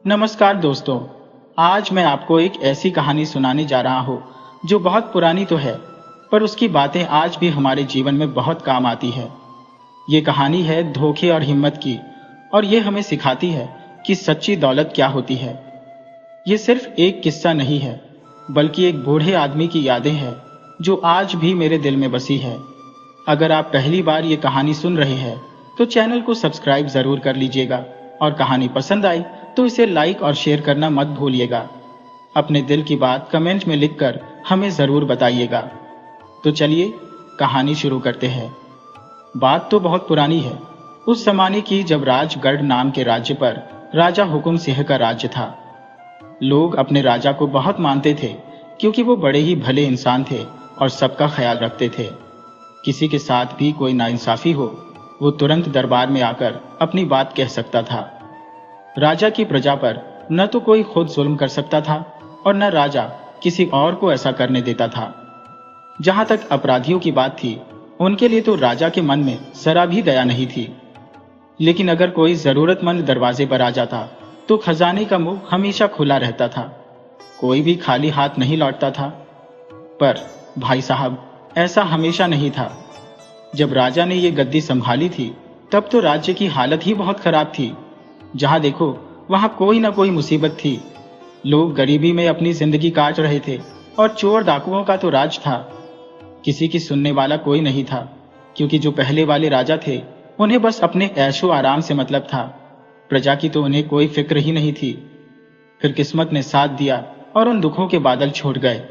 नमस्कार दोस्तों। आज मैं आपको एक ऐसी कहानी सुनाने जा रहा हूँ जो बहुत पुरानी तो है, पर उसकी बातें आज भी हमारे जीवन में बहुत काम आती है। ये कहानी है धोखे और हिम्मत की, और ये हमें सिखाती है कि सच्ची दौलत क्या होती है। ये सिर्फ एक किस्सा नहीं है, बल्कि एक बूढ़े आदमी की यादें हैं जो आज भी मेरे दिल में बसी है। अगर आप पहली बार ये कहानी सुन रहे हैं तो चैनल को सब्सक्राइब जरूर कर लीजिएगा, और कहानी पसंद आई तो इसे लाइक और शेयर करना मत भूलिएगा। अपने दिल की बात कमेंट में लिखकर हमें जरूर बताइएगा। तो चलिए कहानी शुरू करते हैं। बात तो बहुत पुरानी है, उस जमाने की जब राजगढ़ नाम के राज्य पर राजा हुकुम सिंह का राज्य था। लोग अपने राजा को बहुत मानते थे, क्योंकि वो बड़े ही भले इंसान थे और सबका ख्याल रखते थे। किसी के साथ भी कोई नाइंसाफी हो, वो तुरंत दरबार में आकर अपनी बात कह सकता था। राजा की प्रजा पर न तो कोई खुद जुल्म कर सकता था और न राजा किसी और को ऐसा करने देता था। जहां तक अपराधियों की बात थी, उनके लिए तो राजा के मन में जरा भी दया नहीं थी। लेकिन अगर कोई जरूरतमंद दरवाजे पर आ जाता तो खजाने का मुंह हमेशा खुला रहता था। कोई भी खाली हाथ नहीं लौटता था। पर भाई साहब, ऐसा हमेशा नहीं था। जब राजा ने ये गद्दी संभाली थी, तब तो राज्य की हालत ही बहुत खराब थी। जहां देखो वहां कोई ना कोई मुसीबत थी। लोग गरीबी में अपनी जिंदगी काट रहे थे, और चोर डाकुओं का तो राज था। किसी की सुनने वाला कोई नहीं था, क्योंकि जो पहले वाले राजा थे उन्हें बस अपने ऐशो आराम से मतलब था। प्रजा की तो उन्हें कोई फिक्र ही नहीं थी। फिर किस्मत ने साथ दिया और उन दुखों के बादल छूट गए।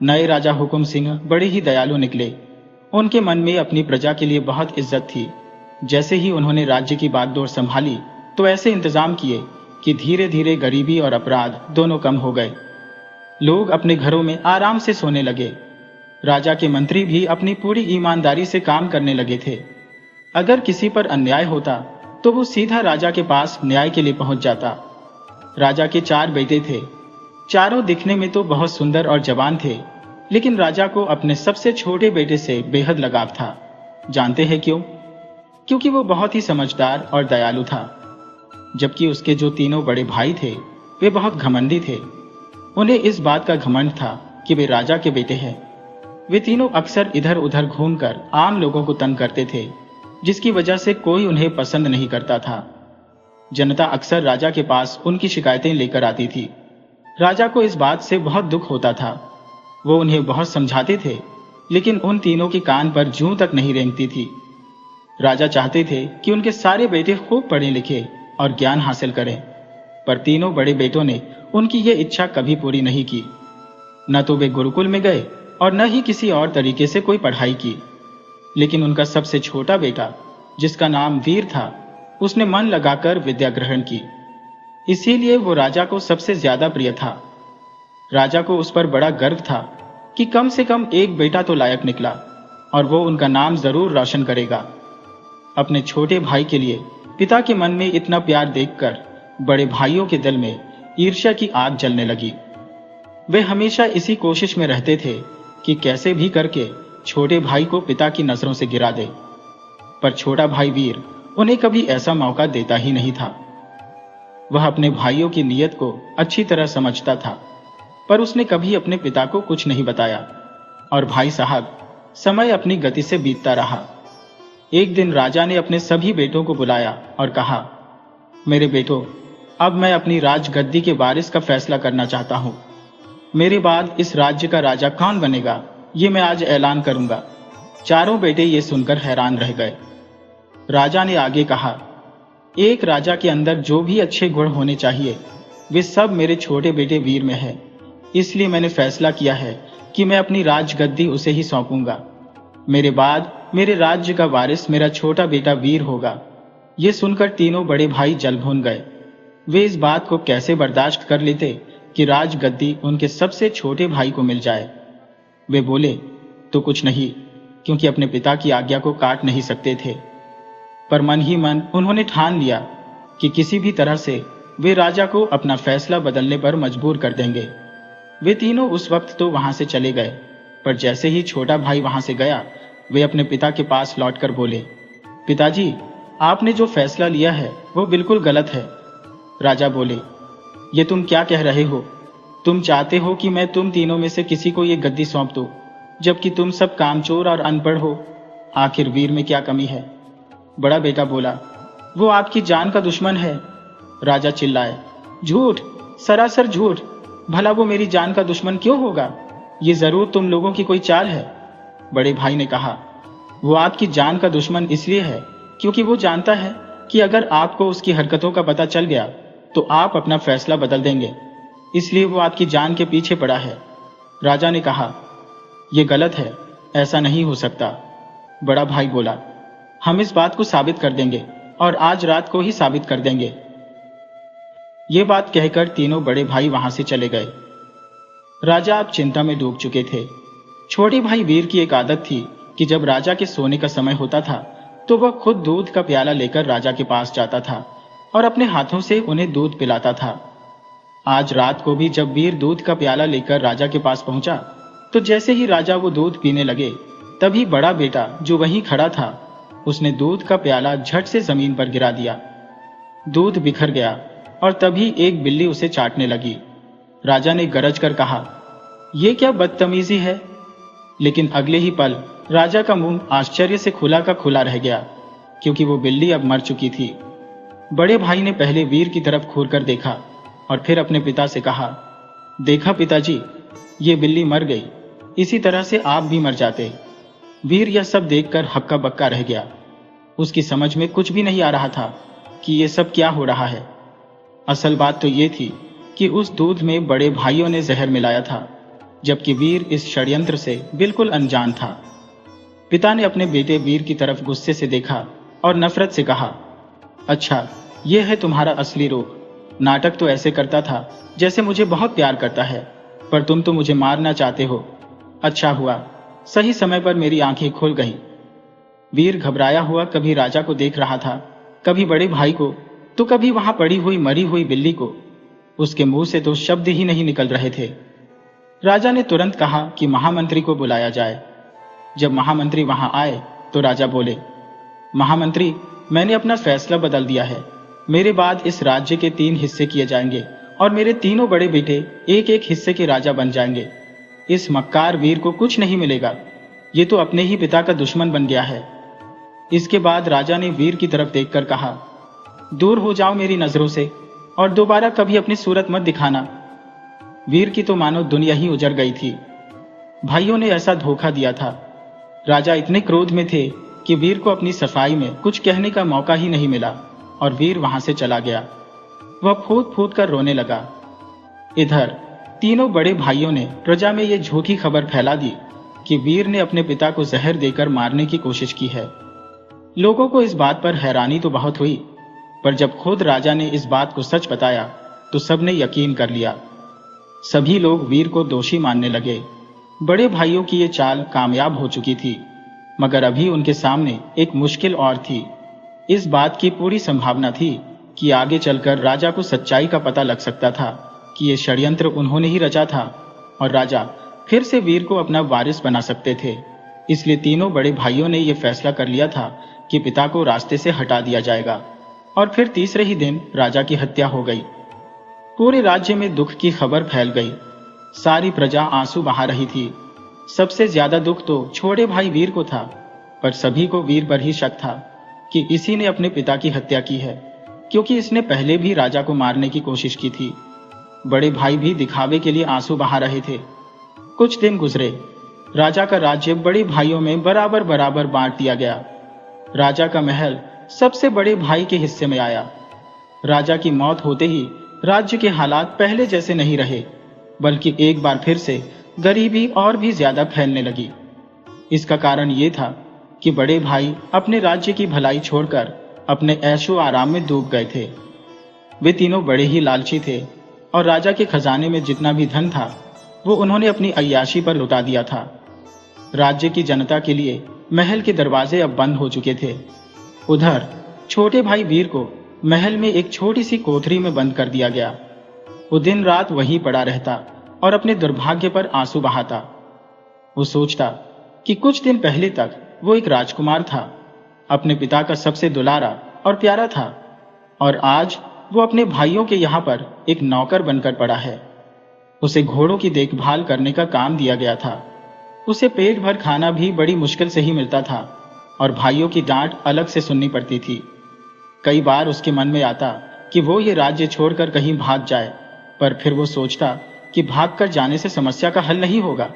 नए राजा हुकुम सिंह बड़े ही दयालु निकले। उनके मन में अपनी प्रजा के लिए बहुत इज्जत थी। जैसे ही उन्होंने राज्य की बागडोर संभाली तो ऐसे इंतजाम किए कि धीरे धीरे गरीबी और अपराध दोनों कम हो गए। लोग अपने घरों में आराम से सोने लगे। राजा के मंत्री भी अपनी पूरी ईमानदारी से काम करने लगे थे। अगर किसी पर अन्याय होता तो वो सीधा राजा के पास न्याय के लिए पहुंच जाता। राजा के 4 बेटे थे। चारों दिखने में तो बहुत सुंदर और जवान थे, लेकिन राजा को अपने सबसे छोटे बेटे से बेहद लगाव था। जानते हैं क्यों? क्योंकि वो बहुत ही समझदार और दयालु था। जबकि उसके जो तीनों बड़े भाई थे वे बहुत घमंडी थे। उन्हें इस बात का घमंड था कि वे राजा के बेटे हैं। वे तीनों अक्सर इधर उधर घूमकर आम लोगों को तंग करते थे, जिसकी वजह से कोई उन्हें पसंद नहीं करता था। जनता अक्सर राजा के पास उनकी शिकायतें लेकर आती थी। राजा को इस बात से बहुत दुख होता था। वो उन्हें बहुत समझाते थे, लेकिन उन तीनों के कान पर जूं तक नहीं रेंगती थी। राजा चाहते थे कि उनके सारे बेटे खूब पढ़े लिखे और ज्ञान हासिल करें, पर तीनों बड़े बेटों ने उनकी ये इच्छा कभी पूरी नहीं की। न तो वे गुरुकुल में गए और न ही किसी और तरीके से कोई पढ़ाई की। लेकिन उनका सबसे छोटा बेटा, जिसका नाम वीर था, उसने मन लगाकर विद्या ग्रहण की। इसीलिए वो राजा को सबसे ज्यादा प्रिय था। राजा को उस पर बड़ा गर्व था कि कम से कम एक बेटा तो लायक निकला, और वो उनका नाम जरूर रोशन करेगा। अपने छोटे भाई के लिए पिता के मन में इतना प्यार देखकर बड़े भाइयों के दिल में ईर्ष्या की आग जलने लगी। वे हमेशा इसी कोशिश में रहते थे कि कैसे भी करके छोटे भाई को पिता की नजरों से गिरा दे। पर छोटा भाई वीर उन्हें कभी ऐसा मौका देता ही नहीं था। वह अपने भाइयों की नीयत को अच्छी तरह समझता था, पर उसने कभी अपने पिता को कुछ नहीं बताया। और भाई साहब, समय अपनी गति से बीतता रहा। एक दिन राजा ने अपने सभी बेटों को बुलाया और कहा, मेरे बेटों, अब मैं अपनी राजगद्दी के वारिस का फैसला करना चाहता हूं। मेरे बाद इस राज्य का राजा कौन बनेगा, ये मैं आज ऐलान करूंगा। चारों बेटे ये सुनकर हैरान रह गए। राजा ने आगे कहा, एक राजा के अंदर जो भी अच्छे गुण होने चाहिए, वे सब मेरे छोटे बेटे वीर में है। इसलिए मैंने फैसला किया है कि मैं अपनी राजगद्दी उसे ही सौंपूंगा। मेरे बाद मेरे राज्य का वारिस मेरा छोटा बेटा वीर होगा। ये सुनकर तीनों बड़े भाई जल भून गए। वे इस बात को कैसे बर्दाश्त कर लेते कि राजगद्दी उनके सबसे छोटे भाई को मिल जाए। वे बोले तो कुछ नहीं, क्योंकि अपने पिता की आज्ञा को काट नहीं सकते थे। पर मन ही मन उन्होंने ठान लिया कि किसी भी तरह से वे राजा को अपना फैसला बदलने पर मजबूर कर देंगे। वे तीनों उस वक्त तो वहां से चले गए, पर जैसे ही छोटा भाई वहां से गया, वे अपने पिता के पास लौटकर बोले, पिताजी, आपने जो फैसला लिया है वो बिल्कुल गलत है। राजा बोले, ये तुम क्या कह रहे हो? तुम चाहते हो कि मैं तुम तीनों में से किसी को ये गद्दी सौंप दूं, जबकि तुम सब कामचोर और अनपढ़ हो। आखिर वीर में क्या कमी है? बड़ा बेटा बोला, वो आपकी जान का दुश्मन है। राजा चिल्लाए, झूठ, सरासर झूठ। भला वो मेरी जान का दुश्मन क्यों होगा? ये जरूर तुम लोगों की कोई चाल है। बड़े भाई ने कहा, वो आपकी जान का दुश्मन इसलिए है क्योंकि वो जानता है कि अगर आपको उसकी हरकतों का पता चल गया तो आप अपना फैसला बदल देंगे, इसलिए वो आपकी जान के पीछे पड़ा है। राजा ने कहा, यह गलत है, ऐसा नहीं हो सकता। बड़ा भाई बोला, हम इस बात को साबित कर देंगे और आज रात को ही साबित कर देंगे। ये बात कहकर तीनों बड़े भाई वहां से चले गए। राजा अब चिंता में डूब चुके थे। छोटे भाई वीर की एक आदत थी कि जब राजा के सोने का समय होता था तो वह खुद दूध का प्याला लेकर राजा के पास जाता था और अपने हाथों से उन्हें दूध पिलाता था। आज रात को भी जब वीर दूध का प्याला लेकर राजा के पास पहुंचा तो जैसे ही राजा वो दूध पीने लगे, तभी बड़ा बेटा जो वहीं खड़ा था, उसने दूध का प्याला झट से जमीन पर गिरा दिया। दूध बिखर गया और तभी एक बिल्ली उसे चाटने लगी। राजा ने गरज कर कहा, यह क्या बदतमीजी है? लेकिन अगले ही पल राजा का मुंह आश्चर्य से खुला का खुला रह गया, क्योंकि वो बिल्ली अब मर चुकी थी। बड़े भाई ने पहले वीर की तरफ घूरकर देखा और फिर अपने पिता से कहा, देखा पिताजी, ये बिल्ली मर गई, इसी तरह से आप भी मर जाते। वीर यह सब देखकर हक्का बक्का रह गया। उसकी समझ में कुछ भी नहीं आ रहा था कि ये सब क्या हो रहा है। असल बात तो ये थी कि उस दूध में बड़े भाइयों ने जहर मिलाया था, जबकि वीर इस षड्यंत्र से बिल्कुल अनजान था। पिता ने अपने बेटे वीर की तरफ गुस्से से देखा और नफरत से कहा, अच्छा, यह है तुम्हारा असली रूप। नाटक तो ऐसे करता था जैसे मुझे बहुत प्यार करता है, पर तुम तो मुझे मारना चाहते हो। अच्छा हुआ, सही समय पर मेरी आंखें खुल गईं। वीर घबराया हुआ कभी राजा को देख रहा था, कभी बड़े भाई को, तो कभी वहां पड़ी हुई मरी हुई बिल्ली को। उसके मुंह से तो शब्द ही नहीं निकल रहे थे। राजा ने तुरंत कहा कि महामंत्री को बुलाया जाए। जब महामंत्री वहां आए तो राजा बोले, महामंत्री, मैंने अपना फैसला बदल दिया है। मेरे बाद इस राज्य के 3 हिस्से किए जाएंगे और मेरे तीनों बड़े बेटे एक एक हिस्से के राजा बन जाएंगे। इस मक्कार वीर को कुछ नहीं मिलेगा, ये तो अपने ही पिता का दुश्मन बन गया है। इसके बाद राजा ने वीर की तरफ देखकर कहा, दूर हो जाओ मेरी नजरों से और दोबारा कभी अपनी सूरत मत दिखाना। वीर की तो मानो दुनिया ही उजड़ गई थी। भाइयों ने ऐसा धोखा दिया था। राजा इतने क्रोध में थे कि वीर को अपनी सफाई में कुछ कहने का मौका ही नहीं मिला और वीर वहां से चला गया। वह फूट फूट कर रोने लगा। इधर तीनों बड़े भाइयों ने प्रजा में यह झूठी खबर फैला दी कि वीर ने अपने पिता को जहर देकर मारने की कोशिश की है। लोगों को इस बात पर हैरानी तो बहुत हुई, पर जब खुद राजा ने इस बात को सच बताया तो सबने यकीन कर लिया। सभी लोग वीर को दोषी मानने लगे। बड़े भाइयों की ये चाल कामयाब हो चुकी थी, मगर अभी उनके सामने एक मुश्किल और थी। इस बात की पूरी संभावना थी कि आगे चलकर राजा को सच्चाई का पता लग सकता था कि ये षड्यंत्र उन्होंने ही रचा था और राजा फिर से वीर को अपना वारिस बना सकते थे। इसलिए तीनों बड़े भाइयों ने यह फैसला कर लिया था कि पिता को रास्ते से हटा दिया जाएगा और फिर तीसरे ही दिन राजा की हत्या हो गई। पूरे राज्य में दुख की खबर फैल गई। सारी प्रजा आंसू बहा रही थी। सबसे ज्यादा दुख तो छोटे भाई वीर को था, पर सभी को वीर पर ही शक था कि इसी ने अपने पिता की हत्या की है, क्योंकि इसने पहले भी राजा को मारने की कोशिश की थी। बड़े भाई भी दिखावे के लिए आंसू बहा रहे थे। कुछ दिन गुजरे। राजा का राज्य बड़े भाइयों में बराबर बराबर बांट दिया गया। राजा का महल सबसे बड़े भाई के हिस्से में आया। राजा की मौत होते ही राज्य के हालात पहले जैसे नहीं रहे, बल्कि एक बार फिर से गरीबी और भी ज्यादा फैलने लगी। इसका कारण ये था कि बड़े भाई अपने राज्य की भलाई छोड़कर अपने ऐशो आराम में डूब गए थे। वे तीनों बड़े ही लालची थे और राजा के खजाने में जितना भी धन था वो उन्होंने अपनी अय्याशी पर लुटा दिया था। राज्य की जनता के लिए महल के दरवाजे अब बंद हो चुके थे। उधर छोटे भाई वीर को महल में एक छोटी सी कोठरी में बंद कर दिया गया। वो दिन रात वहीं पड़ा रहता और अपने दुर्भाग्य पर आंसू बहाता। वो सोचता कि कुछ दिन पहले तक वो एक राजकुमार था, अपने पिता का सबसे दुलारा और प्यारा था, और आज वो अपने भाइयों के यहाँ पर एक नौकर बनकर पड़ा है। उसे घोड़ों की देखभाल करने का काम दिया गया था। उसे पेट भर खाना भी बड़ी मुश्किल से ही मिलता था और भाइयों की डांट अलग से सुननी पड़ती थी। कई बार उसके मन में आता कि वो ये राज्य छोड़कर कहीं भाग जाए, पर फिर वो सोचता कि भागकर जाने से समस्या का हल नहीं होगा।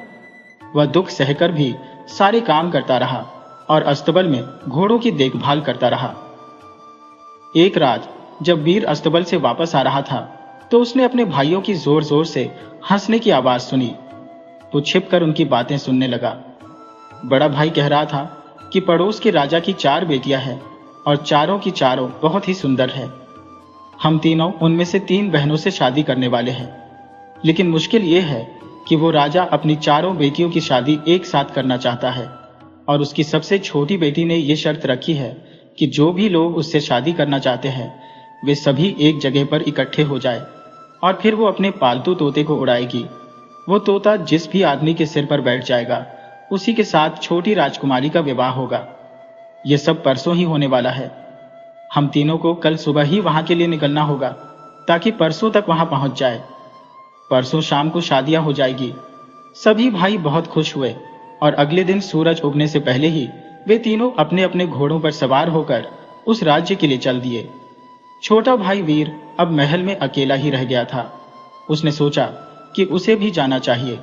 वह दुख सहकर भी सारे काम करता रहा और अस्तबल में घोड़ों की देखभाल करता रहा। एक रात जब वीर अस्तबल से वापस आ रहा था तो उसने अपने भाइयों की जोर जोर से हंसने की आवाज सुनी। वो छिपकर उनकी बातें सुनने लगा। बड़ा भाई कह रहा था कि पड़ोस के राजा की 4 बेटियां हैं और चारों की चारों बहुत ही सुंदर है। हम तीनों उनमें से 3 बहनों से शादी करने वाले हैं, लेकिन मुश्किल ये है कि वो राजा अपनी चारों बेटियों की शादी एक साथ करना चाहता है और उसकी सबसे छोटी बेटी ने ये शर्त रखी है कि जो भी लोग उससे शादी करना चाहते हैं वे सभी एक जगह पर इकट्ठे हो जाए और फिर वो अपने पालतू तोते को उड़ाएगी। वो तोता जिस भी आदमी के सिर पर बैठ जाएगा उसी के साथ छोटी राजकुमारी का विवाह होगा। ये सब परसों ही होने वाला है। हम तीनों को कल सुबह ही वहां के लिए निकलना होगा ताकि परसों तक वहां पहुंच जाए। परसों शाम को शादियां हो जाएगी। सभी भाई बहुत खुश हुए और अगले दिन सूरज उगने से पहले ही वे तीनों अपने अपने घोड़ों पर सवार होकर उस राज्य के लिए चल दिए। छोटा भाई वीर अब महल में अकेला ही रह गया था। उसने सोचा कि उसे भी जाना चाहिए।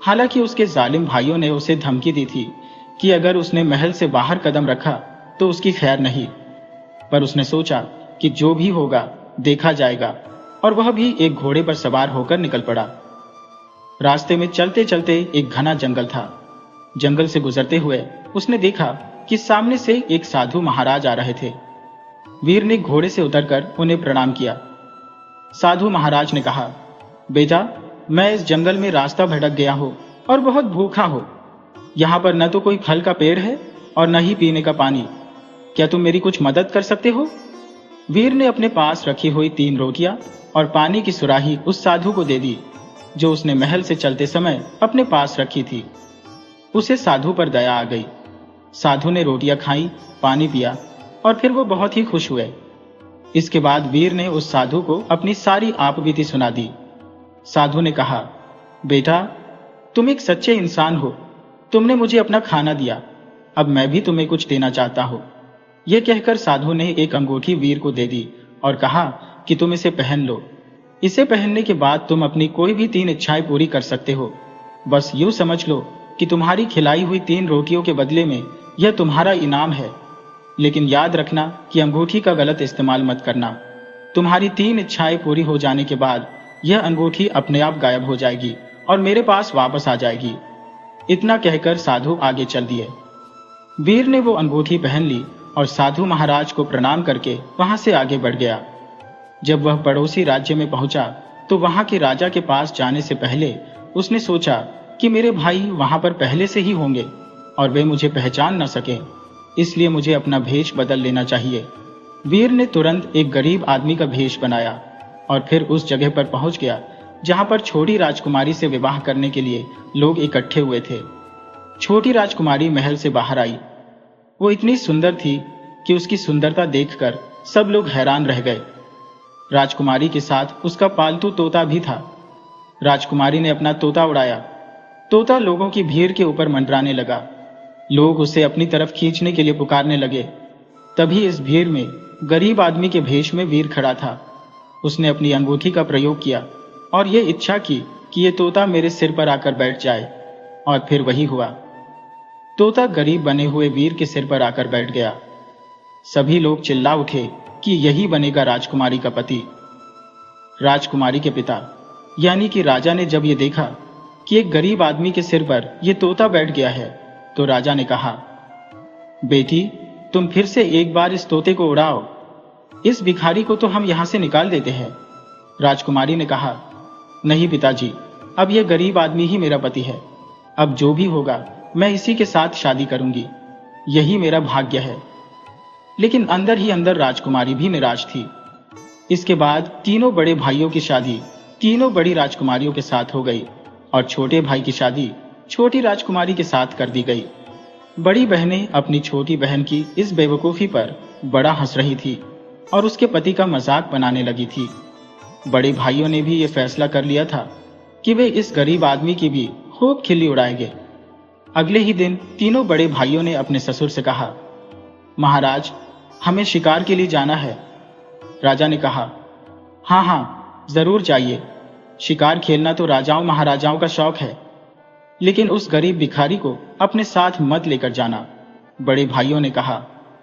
हालांकि उसके जालिम भाइयों ने उसे धमकी दी थी कि अगर उसने महल से बाहर कदम रखा तो उसकी खैर नहीं, पर उसने सोचा कि जो भी होगा देखा जाएगा और वह भी एक घोड़े पर सवार होकर निकल पड़ा। रास्ते में चलते चलते एक घना जंगल था। जंगल से गुजरते हुए उसने देखा कि सामने से एक साधु महाराज आ रहे थे। वीर ने घोड़े से उतरकर उन्हें प्रणाम किया। साधु महाराज ने कहा, बेटा, मैं इस जंगल में रास्ता भटक गया हूं और बहुत भूखा हूं। यहाँ पर न तो कोई फल का पेड़ है और न ही पीने का पानी। क्या तुम मेरी कुछ मदद कर सकते हो? वीर ने अपने पास रखी हुई 3 रोटियां और पानी की सुराही उस साधु को दे दी जो उसने महल से चलते समय अपने पास रखी थी। उसे साधु पर दया आ गई। साधु ने रोटियां खाई, पानी पिया और फिर वो बहुत ही खुश हुए। इसके बाद वीर ने उस साधु को अपनी सारी आपबीती सुना दी। साधु ने कहा, बेटा, तुम एक सच्चे इंसान हो। तुमने मुझे अपना खाना दिया, अब मैं भी तुम्हें कुछ देना चाहता हूं। यह कहकर साधु ने एक अंगूठी वीर को दे दी और कहा कि तुम इसे पहन लो। इसे पहनने के बाद तुम अपनी कोई भी 3 इच्छाएं पूरी कर सकते हो। बस यूं समझ लो कि तुम्हारी खिलाई हुई 3 रोटियों के बदले में यह तुम्हारा इनाम है। लेकिन याद रखना कि अंगूठी का गलत इस्तेमाल मत करना। तुम्हारी 3 इच्छाएं पूरी हो जाने के बाद यह अंगूठी अपने आप गायब हो जाएगी और मेरे पास वापस आ जाएगी। इतना कहकर साधु आगे चल दिए। वीर ने वो अंगूठी पहन ली और साधु महाराज को प्रणाम करके वहां से आगे बढ़ गया। जब वह पड़ोसी राज्य में पहुंचा तो वहां के राजा के पास जाने से पहले उसने सोचा कि मेरे भाई वहां पर पहले से ही होंगे और वे मुझे पहचान न सके, इसलिए मुझे अपना भेष बदल लेना चाहिए। वीर ने तुरंत एक गरीब आदमी का भेष बनाया और फिर उस जगह पर पहुंच गया जहां पर छोटी राजकुमारी से विवाह करने के लिए लोग इकट्ठे हुए थे। छोटी राजकुमारी महल से बाहर आई। वो इतनी सुंदर थी कि उसकी सुंदरता देखकर सब लोग हैरान रह गए। राजकुमारी के साथ उसका पालतू तोता भी था। राजकुमारी ने अपना तोता उड़ाया। तोता लोगों की भीड़ के ऊपर मंडराने लगा। लोग उसे अपनी तरफ खींचने के लिए पुकारने लगे। तभी इस भीड़ में गरीब आदमी के भेष में वीर खड़ा था। उसने अपनी अंगूठी का प्रयोग किया और ये इच्छा की कि ये तोता मेरे सिर पर आकर बैठ जाए, और फिर वही हुआ। तोता गरीब बने हुए वीर के सिर पर आकर बैठ गया। सभी लोग चिल्ला उठे कि यही बनेगा राजकुमारी का पति। राजकुमारी के पिता यानी कि राजा ने जब ये देखा कि एक गरीब आदमी के सिर पर यह तोता बैठ गया है तो राजा ने कहा, बेटी, तुम फिर से एक बार इस तोते को उड़ाओ। इस भिखारी को तो हम यहां से निकाल देते हैं। राजकुमारी ने कहा, नहीं पिताजी, अब यह गरीब आदमी ही मेरा पति है। अब जो भी होगा मैं इसी के साथ शादी करूंगी। यही मेरा भाग्य है। लेकिन अंदर ही अंदर राजकुमारी भी निराश थी। इसके बाद तीनों बड़े भाइयों की शादी तीनों बड़ी राजकुमारियों के साथ हो गई और छोटे भाई की शादी छोटी राजकुमारी के साथ कर दी गई। बड़ी बहनें अपनी छोटी बहन की इस बेवकूफी पर बड़ा हंस रही थी। और उसके पति का मजाक बनाने लगी थी। बड़े भाइयों ने भी ये फैसला कर लिया था कि वे इस गरीब आदमी की भी खूब खिल्ली उड़ाएंगे। अगले ही दिन तीनों बड़े भाइयों ने अपने ससुर से कहा, महाराज, हमें शिकार के लिए जाना है। राजा ने कहा, हाँ हाँ, जरूर जाइए। शिकार खेलना तो राजाओं महाराजाओं का शौक है, लेकिन उस गरीब भिखारी को अपने साथ मत लेकर जाना। बड़े भाइयों ने कहा,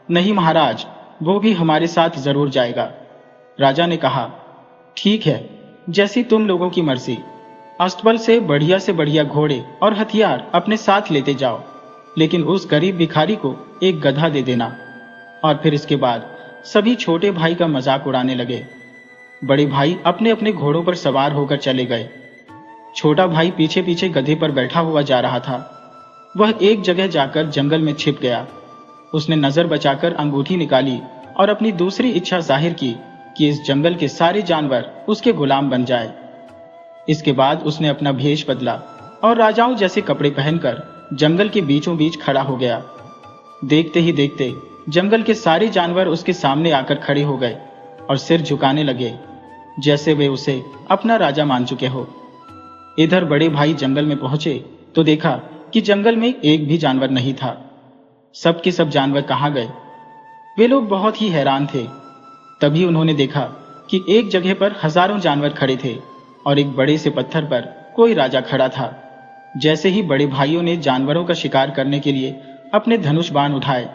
नहीं महाराज, वो भी हमारे साथ जरूर जाएगा। राजा ने कहा, ठीक है, जैसी तुम लोगों की मर्जी। अस्तबल से बढ़िया घोड़े और हथियार अपने साथ लेते जाओ, लेकिन उस गरीब भिखारी को एक गधा दे देना। और फिर इसके बाद सभी छोटे भाई का मजाक उड़ाने लगे। बड़े भाई अपने अपने घोड़ों पर सवार होकर चले गए। छोटा भाई पीछे पीछे गधे पर बैठा हुआ जा रहा था। वह एक जगह जाकर जंगल में छिप गया। उसने नजर बचाकर अंगूठी निकाली और अपनी दूसरी इच्छा जाहिर की कि इस जंगल के सारे जानवर उसके गुलाम बन जाए। इसके बाद उसने अपना भेष बदला और राजाओं जैसे कपड़े पहनकर जंगल के बीचों बीच खड़ा हो गया। देखते ही देखते जंगल के सारे जानवर उसके सामने आकर खड़े हो गए और सिर झुकाने लगे, जैसे वे उसे अपना राजा मान चुके हो। इधर बड़े भाई जंगल में पहुंचे तो देखा कि जंगल में एक भी जानवर नहीं था। सब के सब जानवर कहाँ गए? वे लोग बहुत ही हैरान थे। तभी उन्होंने देखा कि एक जगह पर हजारों जानवर खड़े थे और एक बड़े से पत्थर पर कोई राजा खड़ा था। जैसे ही बड़े भाइयों ने जानवरों का शिकार करने के लिए अपने धनुष बाण उठाए,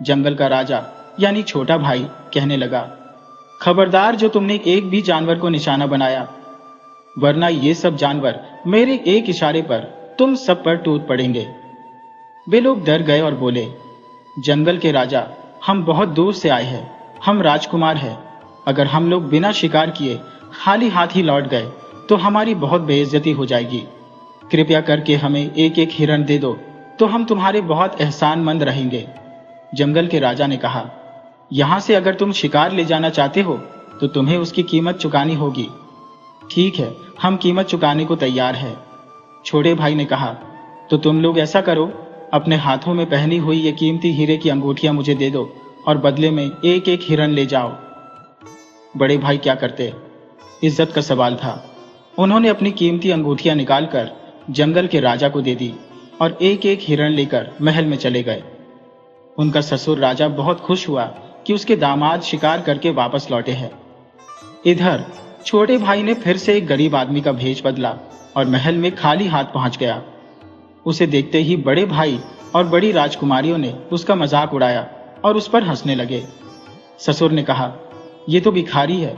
जंगल का राजा यानी छोटा भाई कहने लगा, खबरदार, जो तुमने एक भी जानवर को निशाना बनाया, वरना ये सब जानवर मेरे एक इशारे पर तुम सब पर टूट पड़ेंगे। वे लोग डर गए और बोले, जंगल के राजा, हम बहुत दूर से आए हैं, हम राजकुमार हैं। अगर हम लोग बिना शिकार किए खाली हाथ ही लौट गए तो हमारी बहुत बेइज्जती हो जाएगी। कृपया करके हमें एक एक हिरण दे दो तो हम तुम्हारे बहुत एहसानमंद रहेंगे। जंगल के राजा ने कहा, यहां से अगर तुम शिकार ले जाना चाहते हो तो तुम्हें उसकी कीमत चुकानी होगी। ठीक है, हम कीमत चुकाने को तैयार है। छोटे भाई ने कहा, तो तुम लोग ऐसा करो, अपने हाथों में पहनी हुई ये कीमती हीरे की अंगूठियां मुझे दे दो और बदले में एक एक हिरण ले जाओ। बड़े भाई क्या करते? इज्जत का सवाल था। उन्होंने अपनी कीमती अंगूठियां निकालकर जंगल के राजा को दे दी और एक एक हिरण लेकर महल में चले गए। उनका ससुर राजा बहुत खुश हुआ कि उसके दामाद शिकार करके वापस लौटे हैं। इधर छोटे भाई ने फिर से एक गरीब आदमी का भेष बदला और महल में खाली हाथ पहुंच गया। उसे देखते ही बड़े भाई और बड़ी राजकुमारियों ने उसका मजाक उड़ाया और उस पर हंसने लगे। ससुर ने कहा, यह तो भिखारी है,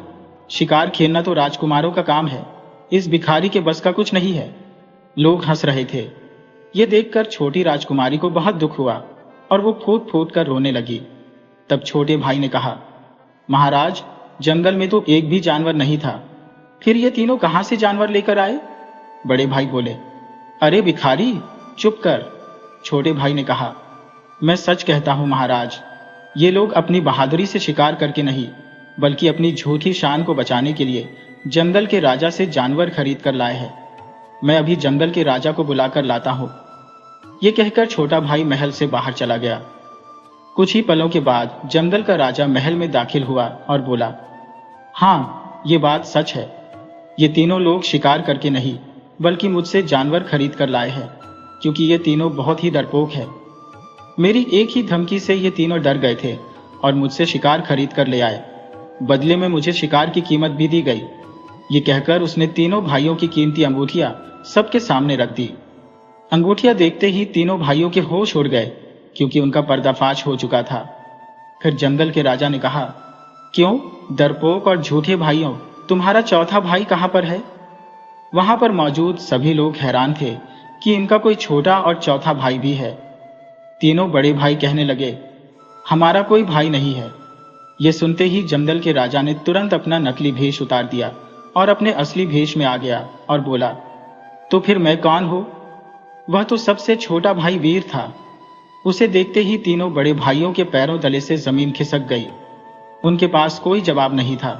शिकार खेलना तो राजकुमारों का काम है, इस भिखारी के बस का कुछ नहीं है। लोग हंस रहे थे। यह देखकर छोटी राजकुमारी को बहुत दुख हुआ और वो फूट फूट कर रोने लगी। तब छोटे भाई ने कहा, महाराज, जंगल में तो एक भी जानवर नहीं था, फिर ये तीनों कहां से जानवर लेकर आए? बड़े भाई बोले, अरे भिखारी, चुप कर। छोटे भाई ने कहा, मैं सच कहता हूं महाराज, ये लोग अपनी बहादुरी से शिकार करके नहीं, बल्कि अपनी झूठी शान को बचाने के लिए जंगल के राजा से जानवर खरीद कर लाए हैं। मैं अभी जंगल के राजा को बुलाकर लाता हूं। यह कहकर छोटा भाई महल से बाहर चला गया। कुछ ही पलों के बाद जंगल का राजा महल में दाखिल हुआ और बोला, हाँ, ये बात सच है। ये तीनों लोग शिकार करके नहीं, बल्कि मुझसे जानवर खरीद कर लाए हैं, क्योंकि ये तीनों बहुत ही डरपोक हैं। मेरी एक ही धमकी से ये तीनों डर गए थे और मुझसे शिकार खरीद कर ले आए। बदले में मुझे शिकार की कीमत भी दी गई। ये कहकर उसने तीनों भाइयों की कीमती अंगूठियां सबके सामने रख दी। अंगूठियां देखते ही तीनों भाइयों के होश उड़ गए, क्योंकि उनका पर्दाफाश हो चुका था। फिर जंगल के राजा ने कहा, क्यों डरपोक और झूठे भाइयों, तुम्हारा चौथा भाई कहां पर है? वहां पर मौजूद सभी लोग हैरान थे कि इनका कोई छोटा और चौथा भाई भी है। तीनों बड़े भाई कहने लगे, हमारा कोई भाई नहीं है। यह सुनते ही जंगल के राजा ने तुरंत अपना नकली भेष उतार दिया और अपने असली भेष में आ गया और बोला, तो फिर मैं कौन हूं? वह तो सबसे छोटा भाई वीर था। उसे देखते ही तीनों बड़े भाइयों के पैरों तले से जमीन खिसक गई। उनके पास कोई जवाब नहीं था।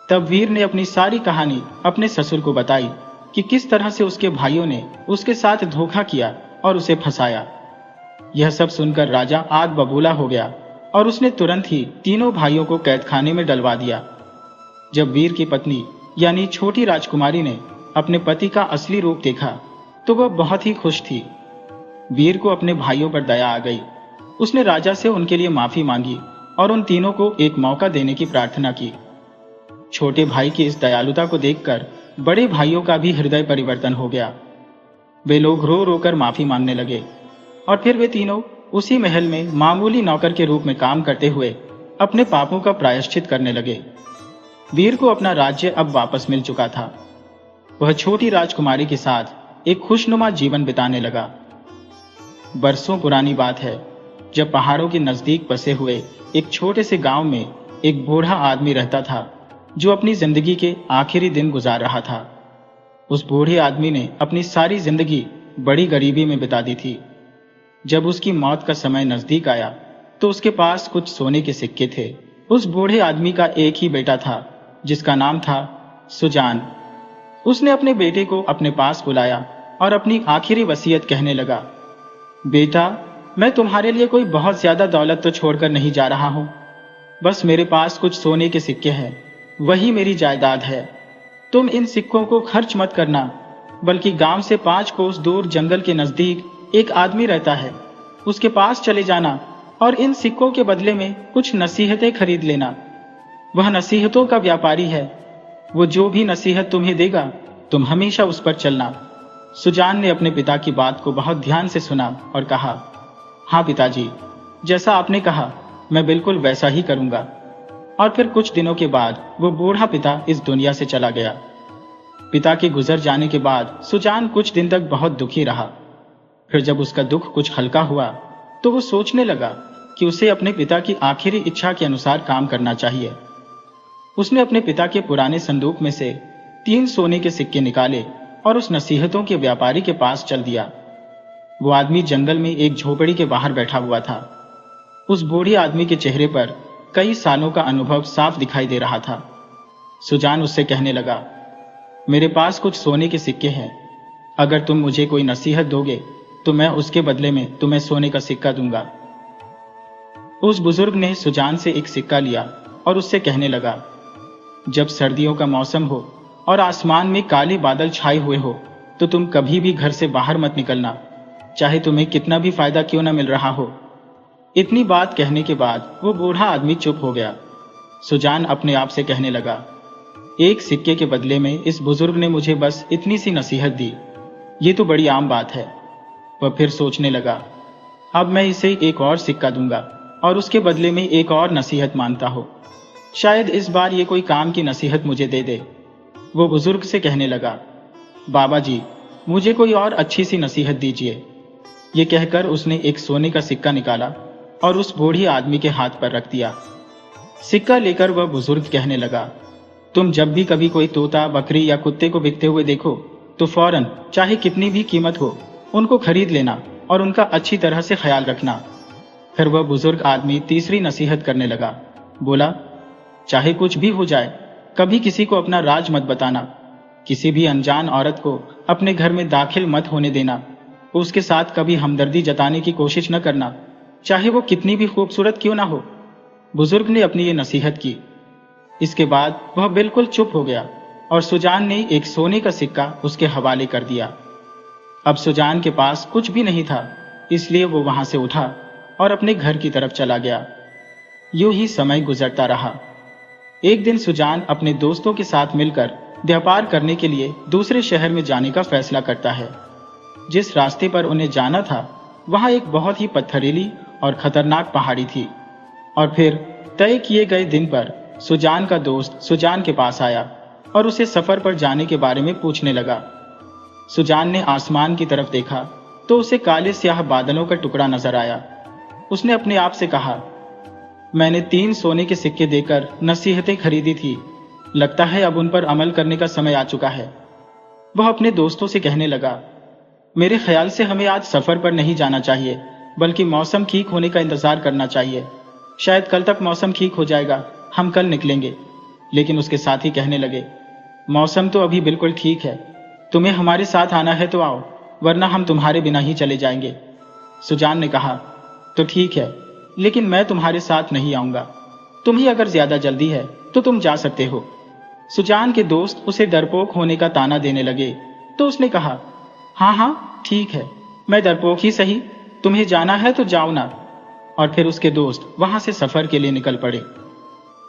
तब वीर ने अपनी सारी कहानी अपने ससुर को बताई कि किस तरह से उसके भाइयों ने उसके साथ धोखा किया और उसे फंसाया। यह सब सुनकर राजा आग बबूला हो गया और उसने तुरंत ही तीनों भाइयों को कैदखाने में डलवा दिया। जब वीर की पत्नी यानी छोटी राजकुमारी ने अपने पति का असली रूप देखा तो वह बहुत ही खुश थी। वीर को अपने भाइयों पर दया आ गई। उसने राजा से उनके लिए माफी मांगी और उन तीनों को एक मौका देने की प्रार्थना की। छोटे भाई की इस दयालुता को देखकर बड़े भाइयों का भी हृदय परिवर्तन हो गया। वे लोग रो रो कर माफी मांगने लगे और फिर वे तीनों उसी महल में मामूली नौकर के रूप में काम करते हुए अपने पापों का प्रायश्चित करने लगे। वीर को अपना राज्य अब वापस मिल चुका था। वह छोटी राजकुमारी के साथ एक खुशनुमा जीवन बिताने लगा। बरसों पुरानी बात है, जब पहाड़ों के नजदीक बसे हुए एक छोटे से गांव में एक बूढ़ा आदमी रहता था जो अपनी जिंदगी के आखिरी दिन गुजार रहा था। उस बूढ़े आदमी ने अपनी सारी जिंदगी बड़ी गरीबी में बिता दी थी। जब उसकी मौत का समय नजदीक आया तो उसके पास कुछ सोने के सिक्के थे। उस बूढ़े आदमी का एक ही बेटा था जिसका नाम था सुजान। उसने अपने बेटे को अपने पास बुलाया और अपनी आखिरी वसीयत कहने लगा, बेटा, मैं तुम्हारे लिए कोई बहुत ज्यादा दौलत तो छोड़कर नहीं जा रहा हूं। बस मेरे पास कुछ सोने के सिक्के हैं, वही मेरी जायदाद है। तुम इन सिक्कों को खर्च मत करना, बल्कि गांव से 5 कोस दूर जंगल के नजदीक एक आदमी रहता है, उसके पास चले जाना और इन सिक्कों के बदले में कुछ नसीहतें खरीद लेना। वह नसीहतों का व्यापारी है। वो जो भी नसीहत तुम्हें देगा तुम हमेशा उस पर चलना। सुजान ने अपने पिता की बात को बहुत ध्यान से सुना और कहा, हाँ पिताजी, जैसा आपने कहा मैं बिल्कुल वैसा ही करूंगा। और फिर कुछ दिनों के बाद वो बूढ़ा पिता इस दुनिया से चला गया। पिता के गुजर जाने के बाद सुजान कुछ दिन तक बहुत दुखी रहा। फिर जब उसका दुख कुछ हल्का हुआ तो वो सोचने लगा कि उसे अपने पिता की आखिरी इच्छा के अनुसार काम करना चाहिए। उसने अपने पिता के पुराने संदूक में से 3 सोने के सिक्के निकाले और उस नसीहतों के व्यापारी के पास चल दिया। वो आदमी जंगल में एक झोपड़ी के बाहर बैठा हुआ था। उस बूढ़े आदमी के चेहरे पर कई सालों का अनुभव साफ दिखाई दे रहा था। सुजान उससे कहने लगा, मेरे पास कुछ सोने के सिक्के हैं। अगर तुम मुझे कोई नसीहत दोगे तो मैं उसके बदले में तुम्हें सोने का सिक्का दूंगा। उस बुजुर्ग ने सुजान से एक सिक्का लिया और उससे कहने लगा, जब सर्दियों का मौसम हो और आसमान में काले बादल छाए हुए हो तो तुम कभी भी घर से बाहर मत निकलना, चाहे तुम्हें कितना भी फायदा क्यों न मिल रहा हो। इतनी बात कहने के बाद वो बूढ़ा आदमी चुप हो गया। सुजान अपने आप से कहने लगा, एक सिक्के के बदले में इस बुजुर्ग ने मुझे बस इतनी सी नसीहत दी, ये तो बड़ी आम बात है। वह फिर सोचने लगा, अब मैं इसे एक और सिक्का दूंगा और उसके बदले में एक और नसीहत मांगता हो। शायद इस बार ये कोई काम की नसीहत मुझे दे दे। वो बुजुर्ग से कहने लगा, बाबा जी, मुझे कोई और अच्छी सी नसीहत दीजिए। ये कहकर उसने एक सोने का सिक्का निकाला और उस बूढ़े आदमी के हाथ पर रख दिया। सिक्का लेकर वह बुजुर्ग कहने लगा, तुम जब भी कभी कोई तोता, बकरी या कुत्ते को बिकते हुए देखो तो फौरन, चाहे कितनी भी कीमत हो, उनको खरीद लेना और उनका अच्छी तरह से ख्याल रखना। फिर वह बुजुर्ग आदमी तीसरी नसीहत करने लगा। बोला, चाहे कुछ भी हो जाए, कभी किसी को अपना राज मत बताना। किसी भी अनजान औरत को अपने घर में दाखिल मत होने देना। उसके साथ कभी हमदर्दी जताने की कोशिश न करना, चाहे वो कितनी भी खूबसूरत क्यों ना हो। बुजुर्ग ने अपनी ये नसीहत की। इसके बाद वह बिल्कुल चुप हो गया और सुजान ने एक सोने का सिक्का उसके हवाले कर दिया। अब सुजान के पास कुछ भी नहीं था, इसलिए वो वहां से उठा और अपने घर की तरफ चला गया। यूं ही समय गुजरता रहा। एक दिन सुजान अपने दोस्तों के साथ मिलकर व्यापार करने के लिए दूसरे शहर में जाने का फैसला करता है। जिस रास्ते पर उन्हें जाना था वहां एक बहुत ही पत्थरीली और खतरनाक पहाड़ी थी। और फिर तय किए गए दिन पर सुजान का दोस्त सुजान के पास आया और उसे सफर पर जाने के बारे में पूछने लगा। सुजान ने आसमान की तरफ देखा तो उसे काले स्याह बादलों का टुकड़ा नजर आया। उसने अपने आप से कहा, मैंने 3 सोने के सिक्के देकर नसीहतें खरीदी थी, लगता है अब उन पर अमल करने का समय आ चुका है। वह अपने दोस्तों से कहने लगा, मेरे ख्याल से हमें आज सफर पर नहीं जाना चाहिए, बल्कि मौसम ठीक होने का इंतजार करना चाहिए। शायद कल तक मौसम ठीक हो जाएगा, हम कल निकलेंगे। लेकिन उसके साथी कहने लगे, मौसम तो अभी बिल्कुल ठीक है, तुम्हें हमारे साथ आना है तो आओ, वरना हम तुम्हारे बिना ही चले जाएंगे। सुजान ने कहा, तो ठीक है, लेकिन मैं तुम्हारे साथ नहीं आऊंगा। तुम्हें अगर ज्यादा जल्दी है तो तुम जा सकते हो। सुजान के दोस्त उसे डरपोक होने का ताना देने लगे तो उसने कहा, हाँ हाँ ठीक है, मैं डरपोक ही सही, तुम्हें जाना है तो जाओ ना। और फिर उसके दोस्त वहां से सफर के लिए निकल पड़े।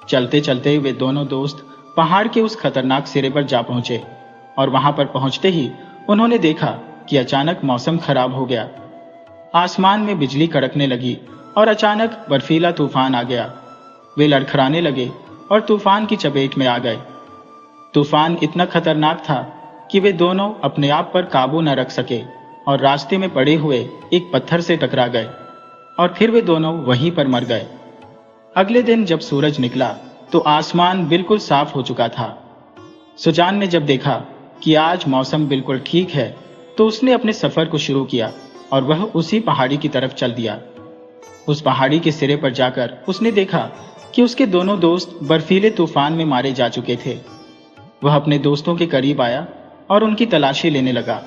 चलते चलते वे दोनों दोस्त पहाड़ के उस खतरनाक सिरे पर जा पहुंचे और वहां पर पहुंचते ही उन्होंने देखा कि अचानक मौसम खराब हो गया। आसमान में बिजली कड़कने लगी और अचानक बर्फीला तूफान आ गया। वे लड़खड़ाने लगे और तूफान की चपेट में आ गए। तूफान इतना खतरनाक था कि वे दोनों अपने आप पर काबू न रख सके और रास्ते में पड़े हुए एक पत्थर से टकरा गए और फिर वे दोनों वहीं पर मर गए। अगले दिन जब सूरज निकला तो आसमान बिल्कुल साफ हो चुका था। सुजान ने जब देखा कि आज मौसम बिल्कुल ठीक है तो उसने अपने सफर को शुरू किया और वह उसी पहाड़ी की तरफ चल दिया। उस पहाड़ी के सिरे पर जाकर उसने देखा कि उसके दोनों दोस्त बर्फीले तूफान में मारे जा चुके थे। वह अपने दोस्तों के करीब आया और उनकी तलाशी लेने लगा।